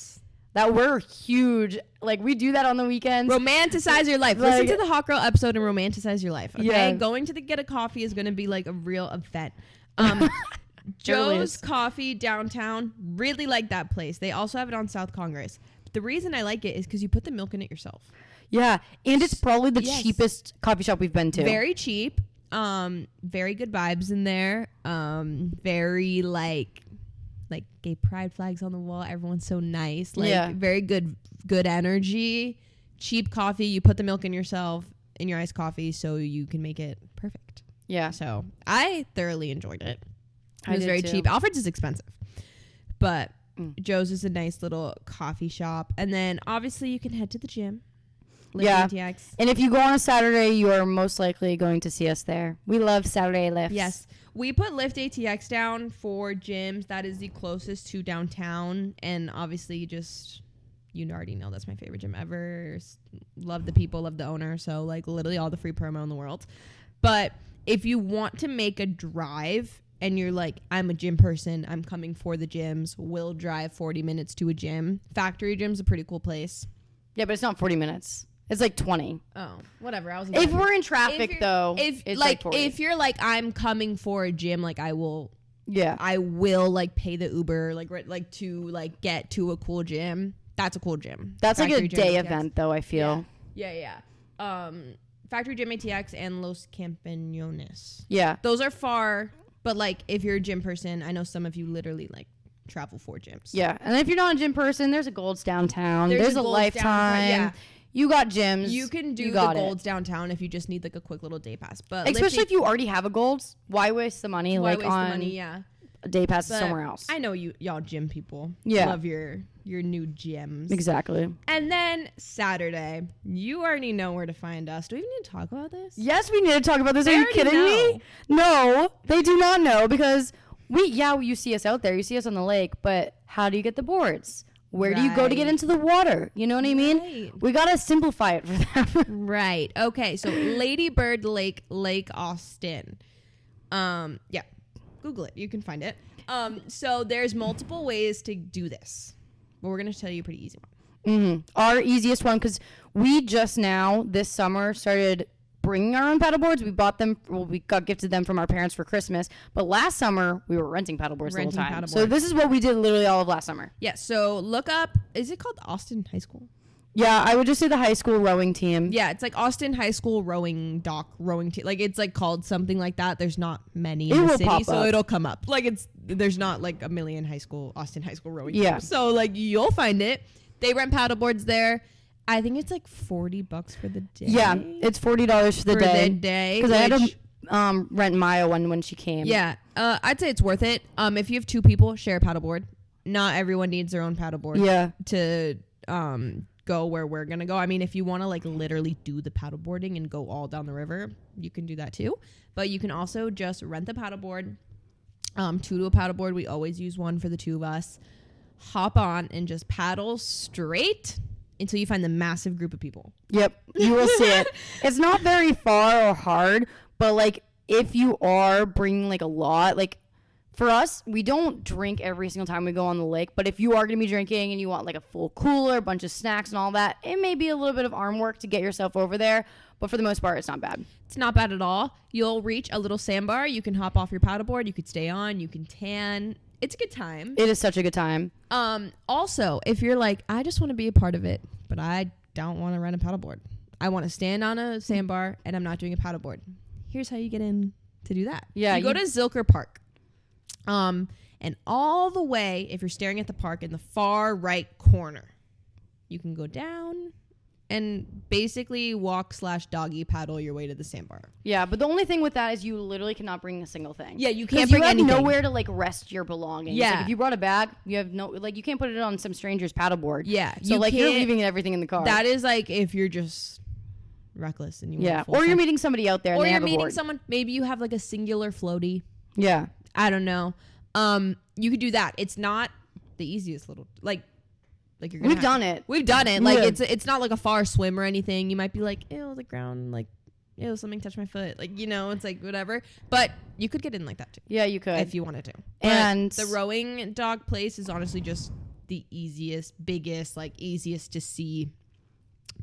That we're huge. Like we do that on the weekends. Romanticize your life. Like- Listen to the Hot Girl episode and romanticize your life. Okay, Yeah. going to get a coffee is going to be like a real event. Really Joe's is. Coffee downtown. Really like that place. They also have it on South Congress. The reason I like it is because you put the milk in it yourself. Yeah, and it's probably the Yes. cheapest coffee shop we've been to. Very cheap. Very good vibes in there. Very like gay pride flags on the wall. Everyone's so nice. Like very good energy. cheap coffee. You put the milk in yourself in your iced coffee so you can make it perfect. Yeah. So I thoroughly enjoyed it. It I was did very too. cheap. Alfred's is expensive, but Joe's is a nice little coffee shop. And then obviously you can head to the gym. Lift Yeah. ATX. And if you go on a Saturday, you are most likely going to see us there. We love Saturday lifts. Yes. We put Lift ATX down for gyms. That is the closest to downtown. And obviously you already know that's my favorite gym ever. Love the people, love the owner. So like literally all the free promo in the world. But if you want to make a drive and you're like, I'm a gym person, I'm coming for the gyms, will drive 40 minutes to a gym. Factory Gym's a pretty cool place. Yeah, but it's not 40 minutes. It's like 20. Oh, whatever. If we're in traffic, though, if it's like 40. if you're like, I'm coming for a gym, like I will Yeah. like pay the Uber like to like get to a cool gym. That's a cool gym. That's like Factory a Gym day ATX. event, though, I feel. Yeah. Factory Gym ATX and Los Campañones. Yeah. Those are far, but like if you're a gym person, I know some of you literally like travel for gyms. Yeah. And if you're not a gym person, there's a Gold's downtown. There's There's a a Gold's Lifetime. downtown, yeah. You got gyms. You can do you the got Golds downtown if you just need like a quick little day pass. But Especially if you already have a Gold's. Why waste the money why like waste on the money? Yeah. a day pass But somewhere else? I know y'all gym people. Yeah. Love your new gyms. Exactly. And then Saturday, you already know where to find us. Do we even need to talk about this? Yes, we need to talk about this. They Are you already kidding know. me? No, they do not know because you see us out there. You see us on the lake, but how do you get the boards? Where do you go to get Right. into the water? You know what I mean? Right. We got to simplify it for them. Right. Okay. So Lady Bird Lake Austin. Yeah. Google it. You can find it. So there's multiple ways to do this, but we're gonna tell you a pretty easy one. Our easiest one, because we just now this summer started bringing our own paddleboards. We bought them. Well, we got gifted them from our parents for Christmas. But last summer we were renting paddleboards the whole time. So paddleboards. this is what we did literally all of last summer. Yeah. So look up. Is it called Austin High School? Yeah, I would just say the high school rowing team. Yeah, it's like Austin High School rowing team. Like it's like called something like that. There's not many in It the will city, pop so up. it'll come up. Like there's not like a million Austin High School rowing Yeah. teams. So like you'll find it. They rent paddleboards there. I think it's like $40 for the day. Yeah, it's $40 for the day. Because I had to rent Maya one when she came. Yeah, I'd say it's worth it. If you have two people, share a paddleboard. Not everyone needs their own paddleboard. Yeah. To go where we're gonna go. I mean, if you want to like literally do the paddleboarding and go all down the river, you can do that too. But you can also just rent the paddleboard. Two to a paddleboard. We always use one for the two of us. Hop on and just paddle straight until you find the massive group of people. Yep, you will see it. It's not very far or hard, but like if you are bringing like a lot, like for us, we don't drink every single time we go on the lake. But if you are going to be drinking and you want like a full cooler, a bunch of snacks and all that, it may be a little bit of arm work to get yourself over there. But for the most part, it's not bad. It's not bad at all. You'll reach a little sandbar. You can hop off your paddleboard. You could stay on. You can tan. It's a good time. It is such a good time. Also, if you're like, I just want to be a part of it, but I don't want to rent a paddleboard. I want to stand on a sandbar and I'm not doing a paddleboard. Here's how you get in to do that. Yeah, You go to Zilker Park. And all the way, if you're staring at the park in the far right corner, you can go down and basically walk/doggy paddle your way to the sandbar. Yeah, but the only thing with that is you literally cannot bring a single thing. Yeah, you 'Cause can't bring you have anything. nowhere to like rest your belongings. Yeah. Like, if you brought a bag, you have no like you can't put it on some stranger's paddleboard. Yeah, So you like you're can't- leaving everything in the car. That is like if you're just reckless and you want full Or you're time. meeting somebody out there and or they you're have a meeting board. someone. Maybe you have like a singular floaty. Yeah. I don't know. You could do that. It's not the easiest little like you're gonna We've done it. We've done it. Like Yeah. it's not like a far swim or anything. You might be like, ew, the ground, like, ew, something touched my foot. Like, you know, it's like whatever. But you could get in like that too. Yeah, you could. If you wanted to. But And the rowing dog place is honestly just the easiest, biggest, like easiest to see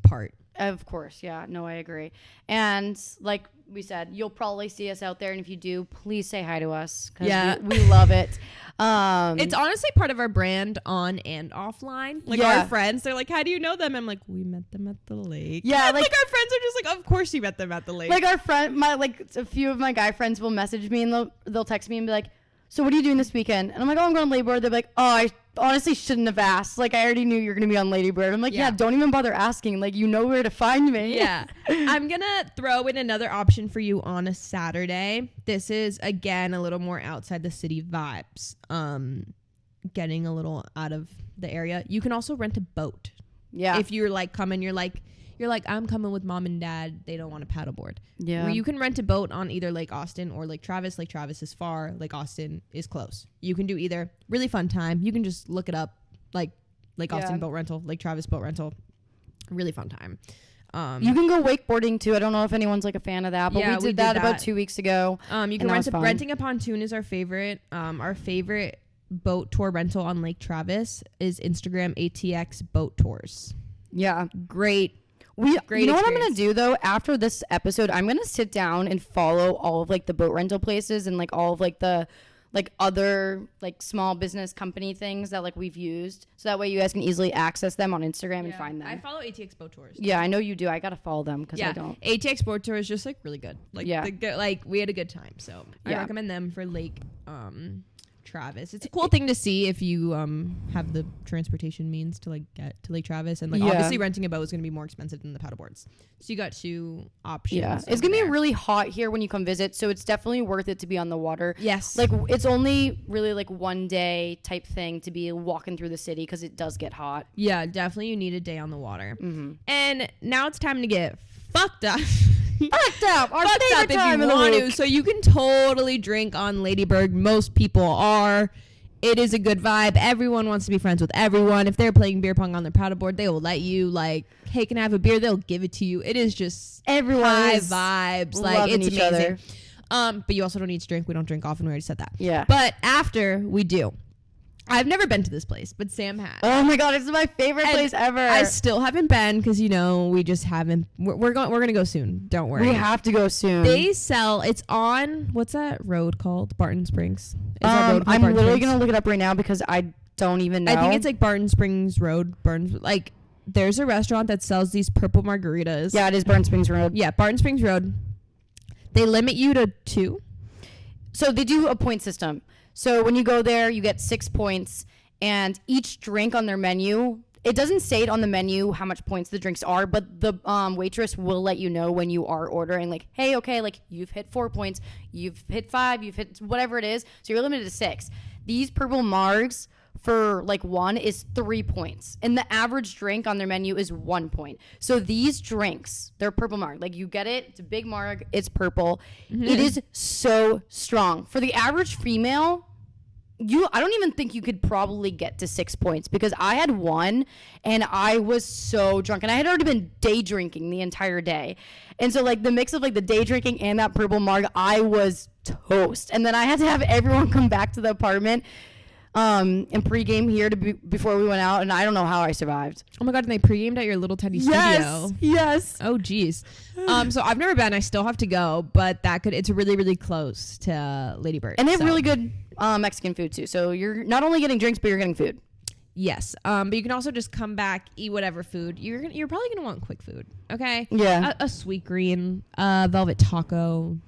part. Of course, yeah. No, I agree. And like we said, you'll probably see us out there, and if you do, please say hi to us. 'Cause Yeah. we love it. It's honestly part of our brand on and offline. Like Yeah. our friends, they're like, "How do you know them?" I'm like, "We met them at the lake." Yeah, And, like- our friends are just like, "Of course you met them at the lake." like our friend, a few of my guy friends will message me and they'll text me and be like, so what are you doing this weekend? And I'm like, oh, I'm going on Lady Bird. They're like, oh, I honestly shouldn't have asked. Like, I already knew you were going to be on Lady Bird. I'm like, yeah, don't even bother asking. Like, you know where to find me. Yeah. I'm going to throw in another option for you on a Saturday. This is, again, a little more outside the city vibes. Getting a little out of the area. You can also rent a boat. Yeah. If you're like coming, you're like, I'm coming with mom and dad. They don't want a paddleboard. Yeah. Where you can rent a boat on either Lake Austin or Lake Travis. Lake Travis is far. Lake Austin is close. You can do either. Really fun time. You can just look it up, like Lake Austin boat rental, Lake Travis boat rental. Really fun time. You can go wakeboarding too. I don't know if anyone's like a fan of that, but we did that about 2 weeks ago. You can renting a pontoon is our favorite. Our favorite boat tour rental on Lake Travis is Instagram ATX boat tours. Yeah. Great. You know what I'm going to do though? After this episode, I'm going to sit down and follow all of like the boat rental places and like all of like the like other like small business company things that like we've used. So that way you guys can easily access them on Instagram and find them. I follow ATX boat tours. Yeah, I know you do. I got to follow them because I don't. ATX boat tour is just like really good. Like, like we had a good time. So I recommend them for Lake Travis. It's a cool thing to see if you have the transportation means to like get to Lake Travis, and like obviously renting a boat is going to be more expensive than the paddleboards. So you got two options. Yeah, it's going to be really hot here when you come visit, so it's definitely worth it to be on the water. Yes. Like it's only really like one day type thing to be walking through the city because it does get hot. Yeah, definitely you need a day on the water. Mm-hmm. And now it's time to get fucked up. Fucked up. Our fucked favorite up if time you of the want week. to. So you can totally drink on Lady Bird. Most people are. It is a good vibe. Everyone wants to be friends with everyone. If they're playing beer pong on their paddleboard, they will let you like, hey, can I have a beer? They'll give it to you. It is just everyone high vibes. Like it's amazing. But you also don't need to drink. We don't drink often. We already said that. Yeah. But after we do. I've never been to this place, but Sam has. Oh my god, it's my favorite place ever. I still haven't been because we just haven't. We're gonna go soon. Don't worry. We have to go soon. They sell. It's on what's that road called? Barton Springs. I'm literally gonna look it up right now because I don't even know. I think it's like Barton Springs Road. Like there's a restaurant that sells these purple margaritas. Yeah, it is Barton Springs Road. Yeah, Barton Springs Road. They limit you to 2. So they do a point system. So when you go there, you get 6 points, and each drink on their menu, it doesn't say it on the menu how much points the drinks are, but the waitress will let you know when you are ordering, like, hey, okay, like you've hit 4 points, you've hit 5, you've hit whatever it is, so you're limited to 6. These purple margs for like 1 is 3 points, and the average drink on their menu is 1 point. So these drinks, they're purple marg, like you get it, it's a big marg, it's purple. Mm-hmm. It is so strong for the average female. I don't even think you could probably get to 6 points because I had 1 and I was so drunk, and I had already been day drinking the entire day. And so like the mix of like the day drinking and that purple marg, I was toast. And then I had to have everyone come back to the apartment and pregame here before we went out, and I don't know how I survived. Oh my god, and they pregamed at your little tiny studio. Yes. Oh geez. So I've never been. I still have to go, but it's really, really close to Lady Bird. And they have really good Mexican food too. So you're not only getting drinks, but you're getting food. Yes. But you can also just come back, eat whatever food. You're probably gonna want quick food. Okay. Yeah. A sweet green, velvet taco,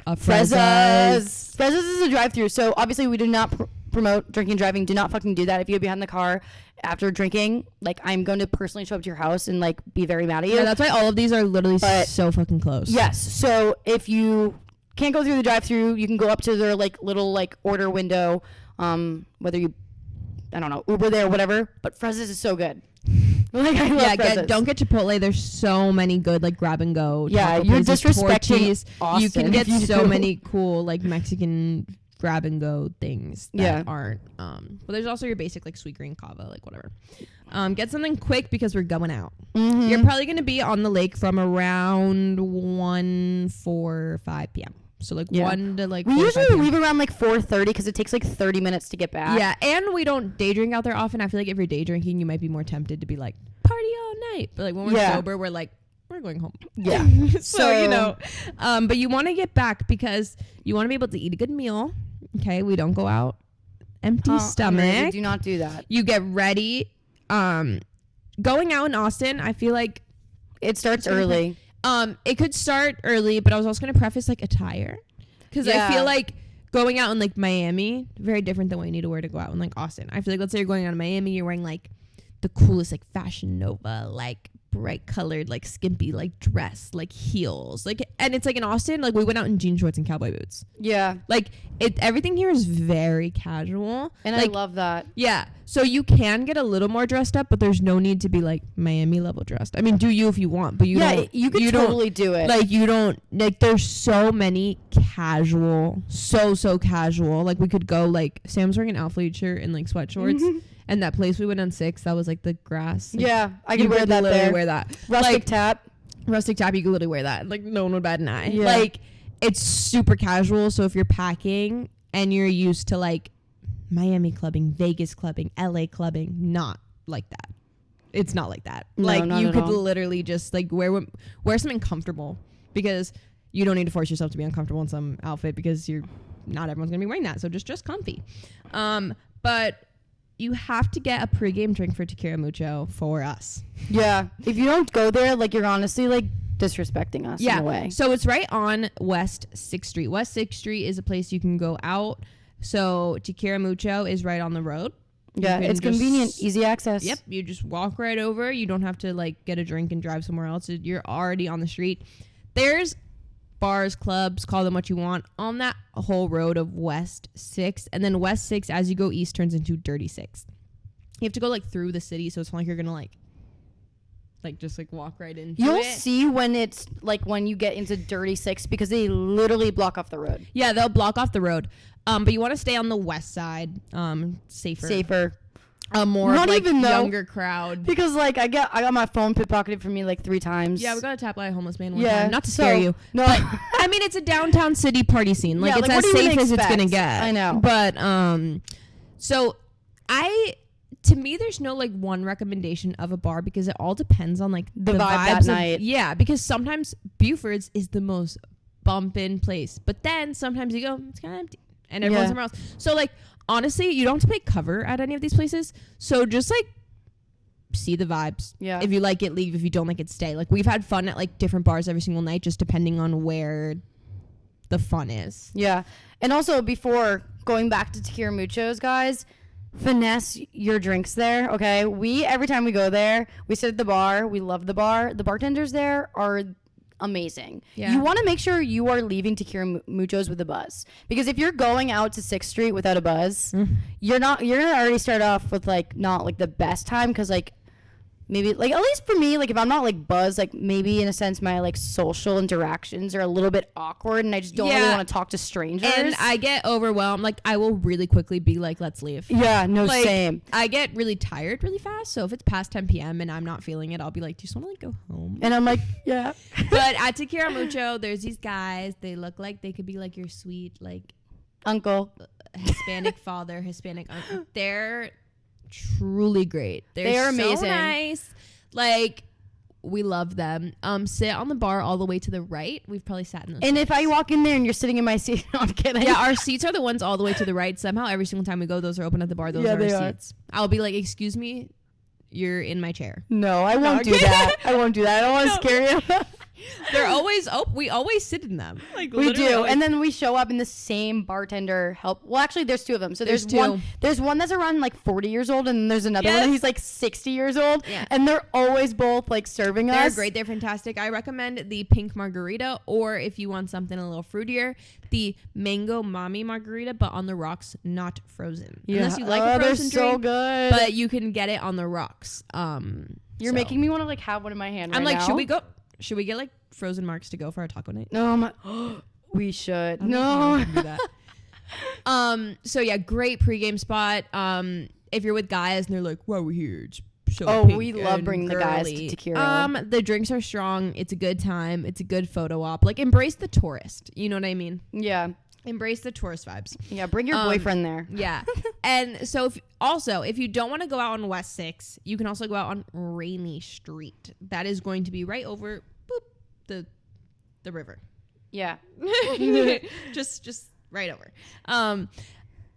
Frezas. Frezas is a drive-through. So obviously we do not promote drinking and driving. Do not fucking do that. If you get behind the car after drinking, like I'm going to personally show up to your house and like be very mad at you. Yeah, that's why all of these are literally so fucking close. Yes. So if you can't go through the drive-through, you can go up to their like little like order window, whether you, I don't know, Uber there or whatever. But Frezas is so good. Like I love Frezas. Don't get Chipotle. There's so many good like grab and go. Yeah, you're disrespecting Austin. You can get so many cool like Mexican grab and go things that aren't. But there's also your basic like sweet green cava, like whatever. Get something quick because we're going out. Mm-hmm. You're probably going to be on the lake from around 1-5 p.m. So like 1 to like. We usually leave around like 4:30 because it takes like 30 minutes to get back. Yeah, and we don't day drink out there often. I feel like if you're day drinking, you might be more tempted to be like party all night. But like when we're sober, we're like we're going home. Yeah. so but you want to get back because you want to be able to eat a good meal. Okay, we don't go out empty stomach. We do not do that. You get ready. Going out in Austin, I feel like it starts early. It could start early, but I was also going to preface like attire because I feel like going out in like Miami, very different than what you need to wear to go out in like Austin. I feel like let's say you're going out in Miami, you're wearing like the coolest like Fashion Nova, like bright colored, like skimpy, like dress, like heels, like, and it's like in Austin, like we went out in jean shorts and cowboy boots. Yeah. Like everything here is very casual. And like, I love that. Yeah. So you can get a little more dressed up, but there's no need to be like Miami level dressed. I mean, do you if you want, but you don't. You could totally do it. Like you don't, like there's so many casual, so casual. Like we could go like Sam's wearing an athlete shirt and like sweat shorts. And that place we went on 6, that was like the grass. Like, yeah, I could wear that there. Wear that. Rustic tap, you could literally wear that. Like no one would bat an eye. Yeah. Like it's super casual. So if you're packing and you're used to like Miami clubbing, Vegas clubbing, LA clubbing, not like that. It's not like that. No, like not you at could all. literally just like wear something comfortable, because you don't need to force yourself to be uncomfortable in some outfit, because not everyone's gonna be wearing that. So just comfy. But you have to get a pregame drink for Tequila Mucho for us. Yeah. If you don't go there, like you're honestly like disrespecting us in a way. So it's right on West 6th Street. West 6th Street is a place you can go out. So Tequila Mucho is right on the road. Yeah, it's convenient, easy access. Yep, you just walk right over. You don't have to like get a drink and drive somewhere else. You're already on the street. There's bars, clubs, call them what you want, on that whole road of West 6th. And then West 6th, as you go east, turns into Dirty 6th. You have to go like through the city, so it's not like you're gonna like just like walk right into You'll it. see when it's like when you get into Dirty 6, because they literally block off the road. Yeah, they'll block off the road. But you want to stay on the west side, safer. More Not of, like, even though, younger crowd. Because like I got my phone pickpocketed from me like 3 times. Yeah, we got attacked by a homeless man one time. Not to so, scare you. No. But, I mean, it's a downtown city party scene. Like, Yeah, it's like, as what do you safe as it's expect? going to get. I know. But, so to me, there's no like one recommendation of a bar, because it all depends on like the vibe vibes that of, night. Yeah, because sometimes Buford's is the most bumpin' place, but then sometimes you go, it's kind of empty, and everyone's somewhere else. So like, honestly, you don't have to pay cover at any of these places. So just like see the vibes. Yeah. If you like it, leave. If you don't like it, stay. Like we've had fun at like different bars every single night, just depending on where the fun is. Yeah. And also, before going back to Tequila Muchos, guys, finesse your drinks there, okay? Every time we go there, we sit at the bar. We love the bar. The bartenders there are amazing. Yeah. You want to make sure you are leaving Tequila Muchos with a buzz, because if you're going out to 6th Street without a buzz, you're gonna already start off with like not like the best time, because like maybe like, at least for me, like if I'm not like buzzed, like maybe in a sense my like social interactions are a little bit awkward, and I just don't really want to talk to strangers, And I get overwhelmed. Like I will really quickly be like, let's leave. Yeah, no, Like, same. I get really tired really fast. So if it's past 10 p.m. and I'm not feeling it, I'll be like, do you just want to like go home? And I'm like, yeah. But at Tequila Mucho, there's these guys. They look like they could be like your sweet, like Uncle. Hispanic father, Hispanic uncle. They're truly great. They're so amazing. Nice. Like we love them. Sit on the bar all the way to the right. We've probably sat in those. And if I walk in there and you're sitting in my seat, no, I'm kidding. Yeah, our seats are the ones all the way to the right. Somehow every single time we go, those are open at the bar. Those are they our are. seats. I'll be like, excuse me, you're in my chair. No, I won't do that. I won't do that. I don't want to scare you. They're always open. We always sit in them. Like We literally do. always. And then we show up in the same bartender help. Well, actually, there's 2 of them. So there's There's one. two. There's one that's around like 40 years old, and then there's another one Yes. and he's like 60 years old. Yeah. And they're always both like serving They're us. great. They're fantastic. I recommend the pink margarita, or if you want something a little fruitier, the mango mommy margarita, but on the rocks, not frozen. Yeah. Unless you like Oh, a they're frozen so drink, good. but you can get it on the rocks. You're making me want to like have one in my hand right I'm like, now. should we go? Should we get like frozen marks to go for our taco night? No, we should. I No. don't know if we can do that. So yeah, great pregame spot. If you're with guys and they're like, "Why are we here?" It's so Oh, pink we love and bringing the guys to girly. Tequila. The drinks are strong. It's a good time. It's a good photo op. Like embrace the tourist. You know what I mean? Yeah. Embrace the tourist vibes. Yeah. Bring your boyfriend there. Yeah. And so if you don't want to go out on West 6, you can also go out on Rainey Street. That is going to be right over the river. Yeah. just right over.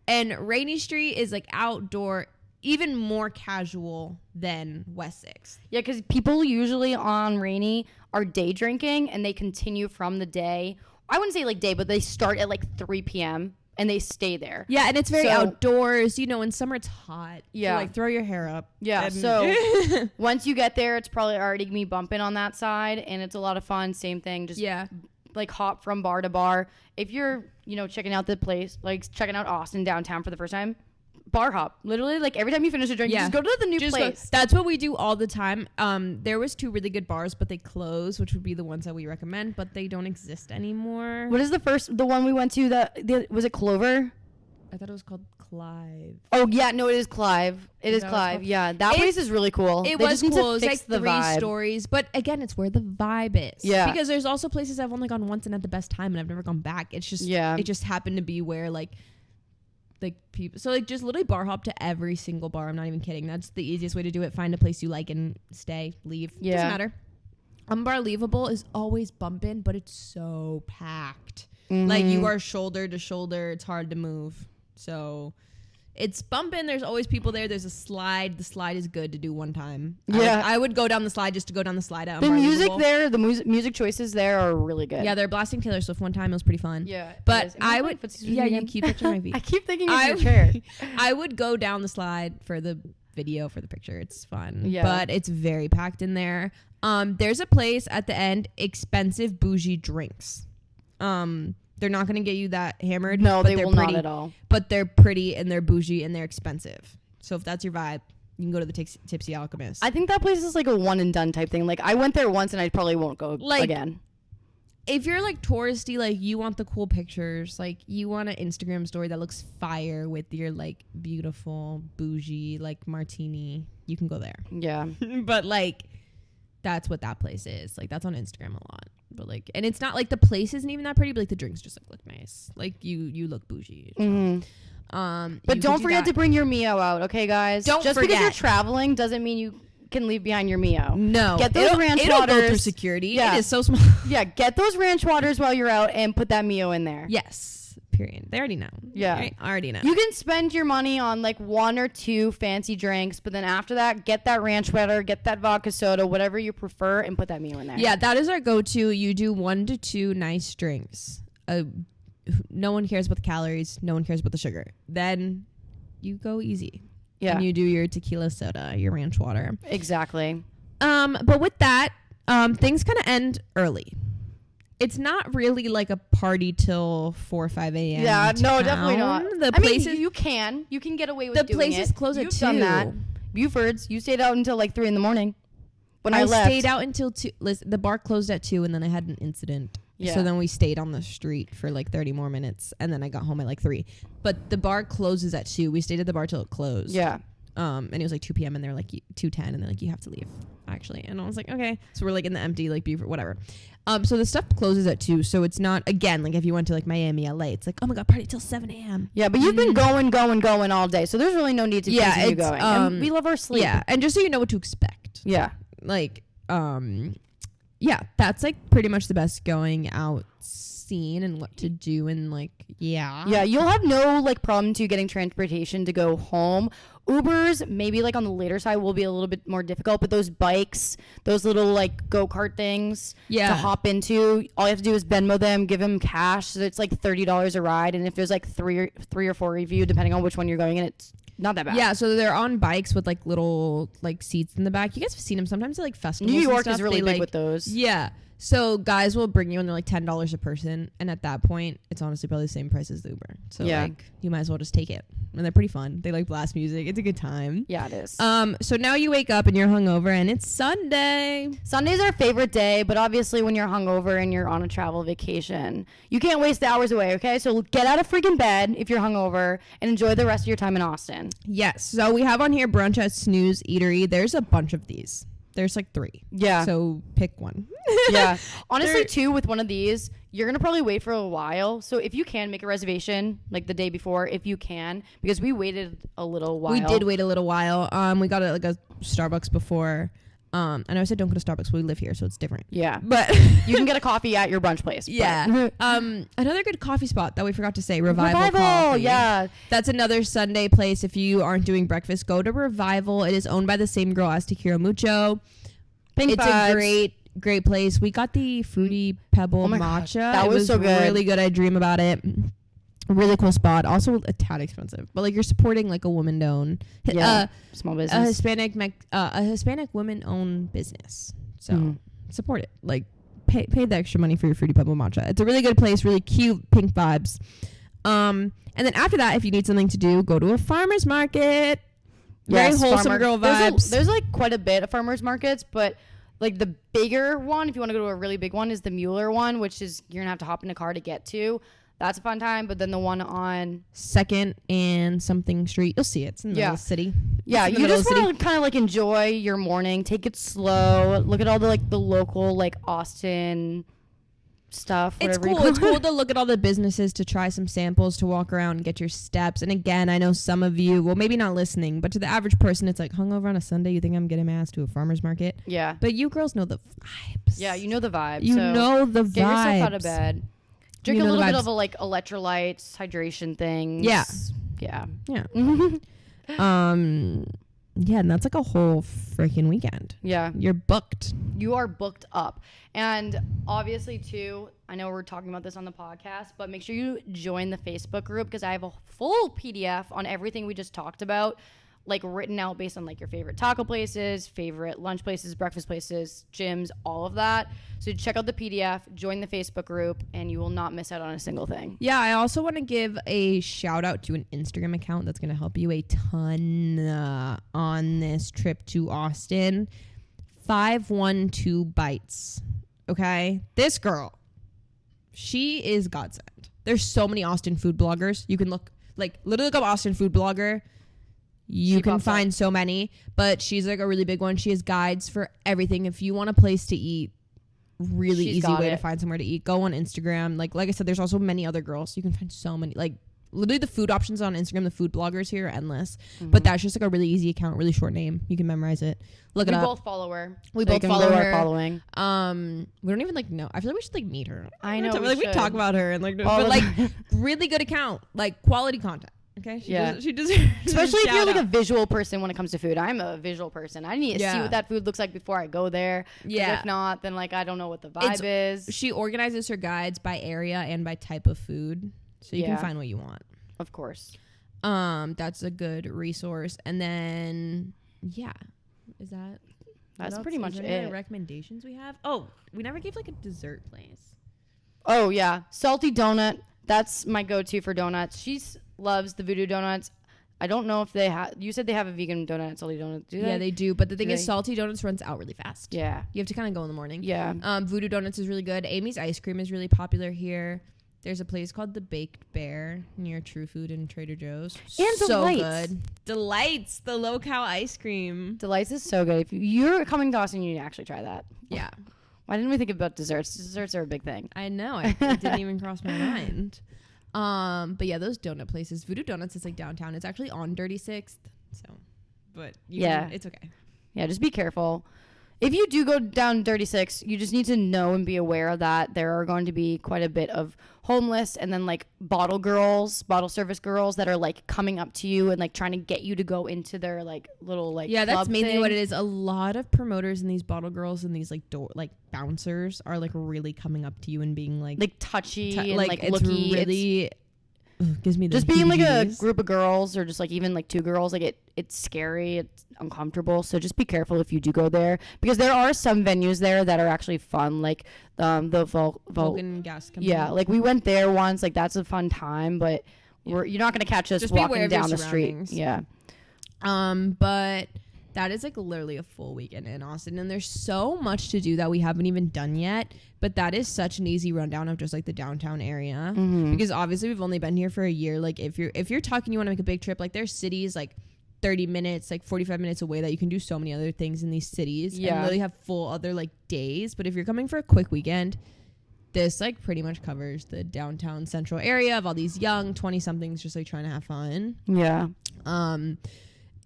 And Rainey Street is like outdoor, even more casual than West 6. Yeah, because people usually on Rainy are day drinking, and they continue from the day. I wouldn't say like day, but they start at like 3 p.m. and they stay there. Yeah, and it's very So- outdoors. You know, in summer it's hot. Yeah. So, like, throw your hair up. Yeah, And- so once you get there, it's probably already me bumping on that side, and it's a lot of fun. Same thing, just yeah. like hop from bar to bar. If you're, checking out the place, like checking out Austin downtown for the first time, bar hop. Literally, like every time you finish a drink, you just go to the new place. That's what we do all the time. There was 2 really good bars, but they closed, which would be the ones that we recommend, but they don't exist anymore. What is the one we went to? Was it Clover? I thought it was called Clive. Oh yeah, no, it is Clive. It is that what it's Clive. called? Yeah, that place is really cool. It They was just need to cool. It was fix like the 3 vibe. stories, but again, it's where the vibe is. Yeah. Because there's also places I've only gone once and had the best time, and I've never gone back. It's just it just happened to be where like people. So like just literally bar hop to every single bar. I'm not even kidding. That's the easiest way to do it. Find a place you like and stay, leave. Yeah. Doesn't matter. Unbelievable is always bumping, but it's so packed. Like you are shoulder to shoulder. It's hard to move. So it's bumping. There's always people there. There's a slide. The slide is good to do one time. Yeah. I would go down the slide just to go down the slide at The music Unbelievable. there, the music choices there are really good. Yeah, they're blasting Taylor Swift one time. It was pretty fun. Yeah, it But is. Am I I playing would. footsies with Yeah, you you again? keep touching my feet. I keep thinking it's your chair. I would go down the slide for the video, for the picture. It's fun. Yeah. But it's very packed in there. There's a place at the end, expensive bougie drinks. They're not going to get you that hammered. No, but they they're will pretty, not at all. But they're pretty and they're bougie and they're expensive. So if that's your vibe, you can go to the Tipsy Alchemist. I think that place is like a one and done type thing. Like I went there once and I probably won't go Like, again. If you're like touristy, like you want the cool pictures, like you want an Instagram story that looks fire with your like beautiful bougie like martini, you can go there. Yeah. But like that's what that place is. Like that's on Instagram a lot. But like, and it's not like the place isn't even that pretty, but like the drinks just like look nice. Like you look bougie. Mm-hmm. But don't forget to bring your Mio out, okay, guys? Don't Just forget. because you're traveling doesn't mean you can leave behind your Mio. No, Get those ranch it'll go through waters. security. Yeah. It is so small. Yeah, get those ranch waters while you're out and put that Mio in there. Yes. Period. They already know. Yeah. Right? Already know. You can spend your money on like 1 or 2 fancy drinks, but then after that, get that ranch water, get that vodka soda, whatever you prefer, and put that Mio in there. Yeah, that is our go-to. You do 1 to 2 nice drinks. No one cares about the calories. No one cares about the sugar. Then you go easy. Yeah. And you do your tequila soda, your ranch water. Exactly. But with that, things kind of end early. It's not really like a party till 4 or 5 a.m. Yeah, no, definitely not. The I mean, places, you can get away with the doing places it. close at You've 2. done that. Buford's, you stayed out until like 3 in the morning. When I left, stayed out until 2. Listen, the bar closed at 2, and then I had an incident. Yeah. So then we stayed on the street for like 30 more minutes, and then I got home at like 3. But the bar closes at 2. We stayed at the bar till it closed. Yeah. And it was like 2 p.m. and they're like 2:10, and they're like, you have to leave, actually. And I was like, okay. So we're like in the empty like Buford, whatever. So the stuff closes at 2. So it's not, again, like if you went to like Miami, LA, it's like, oh my god, party till 7 a.m. Yeah, but you've been going all day, so there's really no need to continue it's, going. And we love our sleep. Yeah, and just so you know what to expect. Yeah. Like, yeah, that's like pretty much the best going out scene and what to do and like, Yeah, you'll have no like problem to getting transportation to go home. Ubers, maybe like on the later side will be a little bit more difficult, but those bikes, those little like go-kart things to hop into, all you have to do is Venmo them, give them cash, so it's like $30 a ride, and if there's like three or four of you, depending on which one you're going in, it's not that bad. Yeah, so they're on bikes with like little like seats in the back. You guys have seen them sometimes at like festivals. New York and is stuff. really They, big like, with those. Yeah. So guys will bring you and they're like $10 a person, and at that point it's honestly probably the same price as the Uber. So like you might as well just take it. And they're pretty fun. They like blast music. It's a good time. Yeah, it is. So now you wake up and you're hungover and it's Sunday. Sunday's our favorite day, but obviously when you're hungover and you're on a travel vacation, you can't waste the hours away, okay? So get out of freaking bed if you're hungover and enjoy the rest of your time in Austin. Yes. So we have on here Brunch at Snooze Eatery. There's a bunch of these. There's like 3. Yeah. So pick one. Yeah. Honestly, too, with one of these, you're going to probably wait for a while. So if you can make a reservation like the day before, if you can, because we waited a little while. We did wait a little while. We got like a Starbucks before. I know I said don't go to Starbucks, but we live here, so it's different. Yeah. But you can get a coffee at your brunch place. Yeah. Another good coffee spot that we forgot to say, Revival Coffee. Yeah. That's another Sunday place. If you aren't doing breakfast, go to Revival. It is owned by the same girl as Tequila Mucho. Pink it's vibes. a great place. We got the Fruity Pebble Oh my matcha. God, that was so good. Really good. I dream about it. A really cool spot. Also a tad expensive, but like you're supporting like a woman-owned, small a business. Hispanic woman-owned business. So support it. Like pay the extra money for your fruity pebble matcha. It's a really good place. Really cute pink vibes. And then after that, if you need something to do, go to a farmer's market. Very wholesome girl vibes. There's like quite a bit of farmers markets, but like the bigger one, if you want to go to a really big one, is the Mueller one, which is you're gonna have to hop in a car to get to. That's a fun time. But then the one on 2nd and something street, you'll see it. It's in the middle of the city. Yeah, you just want to kind of like enjoy your morning, take it slow, look at all the like the local like Austin stuff. It's cool. It's cool to look at all the businesses, to try some samples, to walk around and get your steps. And again, I know some of you, well, maybe not listening, but to the average person, it's like hungover on a Sunday. You think I'm getting my ass to a farmer's market? Yeah. But you girls know the vibes. Yeah, you know the vibes. You know the vibes. Get yourself out of bed. Drink a little bit of a like electrolytes, hydration things. Yeah. Yeah. Yeah. Yeah, and that's like a whole freaking weekend. Yeah. You're booked. You are booked up. And obviously, too, I know we're talking about this on the podcast, but make sure you join the Facebook group because I have a full PDF on everything we just talked about, like written out based on like your favorite taco places, favorite lunch places, breakfast places, gyms, all of that. So check out the PDF, join the Facebook group, and you will not miss out on a single thing. Yeah, I also want to give a shout out to an Instagram account that's going to help you a ton on this trip to Austin. 512 Bites. Okay? This girl, she is godsend. There's so many Austin food bloggers. You can look, like, literally look up Austin food blogger. You can find so many, but she's like a really big one. She has guides for everything. If you want a place to eat, really easy way to find somewhere to eat. Go on Instagram. Like I said, there's also many other girls. You can find so many, like literally the food options on Instagram, the food bloggers here are endless. But that's just like a really easy account, really short name. You can memorize it. Look it up. We both follow her. We both follow her. Following. We don't even like know. I feel like we should like meet her. I know. We talk about her and like, but like really good account, like quality content. Okay. She deserves. Especially if you're like a visual person when it comes to food. I'm a visual person. I need to see what that food looks like before I go there. Yeah. If not, then like I don't know what the vibe is. She organizes her guides by area and by type of food, so you can find what you want. Of course. That's a good resource. And then that's pretty much it. Any recommendations we have? Oh, we never gave like a dessert place. Oh yeah, Salty Donut. That's my go-to for donuts. She loves the Voodoo Donuts. I don't know if they have. You said they have a vegan donut at Salty Donuts. Do they? Yeah, they do. But the thing is, Salty Donuts runs out really fast. Yeah, you have to kind of go in the morning. Yeah. Voodoo Donuts is really good. Amy's Ice Cream is really popular here. There's a place called the Baked Bear near True Food and Trader Joe's. And so Delights. Good. Delights, the low-cal ice cream. Delights is so good. If you're coming to Austin, you need to actually try that. Yeah. Why didn't we think about desserts? Desserts are a big thing. I know. It didn't even cross my mind. But yeah, those donut places. Voodoo Donuts is like downtown. It's actually on Dirty Sixth. So, but it's okay. Yeah, just be careful. If you do go down Dirty Six, you just need to know and be aware that there are going to be quite a bit of homeless and then like bottle service girls that are like coming up to you and like trying to get you to go into their like little like that's mainly thing. what it is. A lot of promoters and these bottle girls and these like bouncers are like really coming up to you and being like touchy and like it's looky. Really gives me the just being like a group of girls or just like even like two girls, like it's scary, it's uncomfortable. So just be careful if you do go there, because there are some venues there that are actually fun, like the Vulcan Gas Company. Yeah, like we went there once, like that's a fun time, but you're not gonna catch us just walking down the street. Yeah. But that is like literally a full weekend in Austin, and there's so much to do that we haven't even done yet. But that is such an easy rundown of just like the downtown area, because obviously we've only been here for a year. Like if you're talking, you want to make a big trip, like there's cities like 30 minutes, like 45 minutes away that you can do so many other things in these cities and really have full other like days. But if you're coming for a quick weekend, this like pretty much covers the downtown central area of all these young 20 somethings just like trying to have fun. Yeah.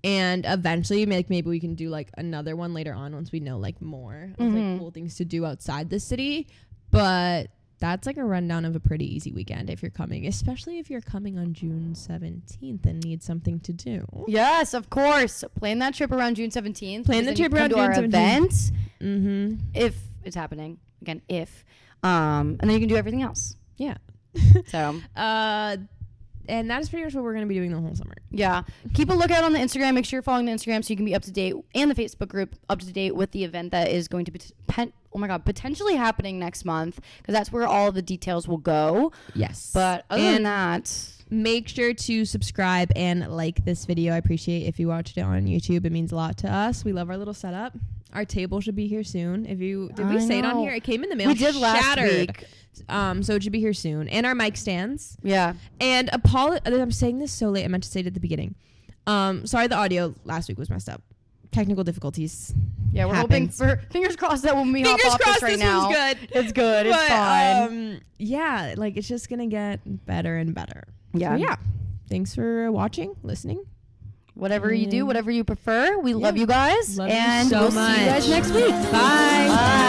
And eventually maybe we can do like another one later on once we know like more of like cool things to do outside the city. But that's like a rundown of a pretty easy weekend if you're coming, especially if you're coming on June 17th and need something to do. Yes, of course. Plan that trip around June 17th. Plan the trip around June 17th. Event, if it's happening. Again, if. And then you can do everything else. Yeah. So. And that is pretty much what we're going to be doing the whole summer. Yeah. Keep a lookout on the Instagram. Make sure you're following the Instagram so you can be up to date, and the Facebook group up to date with the event that is going to be potentially happening next month, because that's where all the details will go. Yes. But other than that, make sure to subscribe and like this video. I appreciate if you watched it on YouTube. It means a lot to us. We love our little setup. Our table should be here soon. Did we say it on here? It came in the mail. We did last week. So it should be here soon. And our mic stands. Yeah. And I'm saying this so late. I meant to say it at the beginning. Sorry, the audio last week was messed up. Technical difficulties. Yeah, we're hoping for fingers crossed that when we hop off this right now, good. It's good. It's fine. Yeah, like it's just gonna get better and better. Yeah. So, yeah. Thanks for watching, listening. Whatever you do, whatever you prefer, we love you guys, Love you and so we'll much. see you guys next week. Bye. Bye.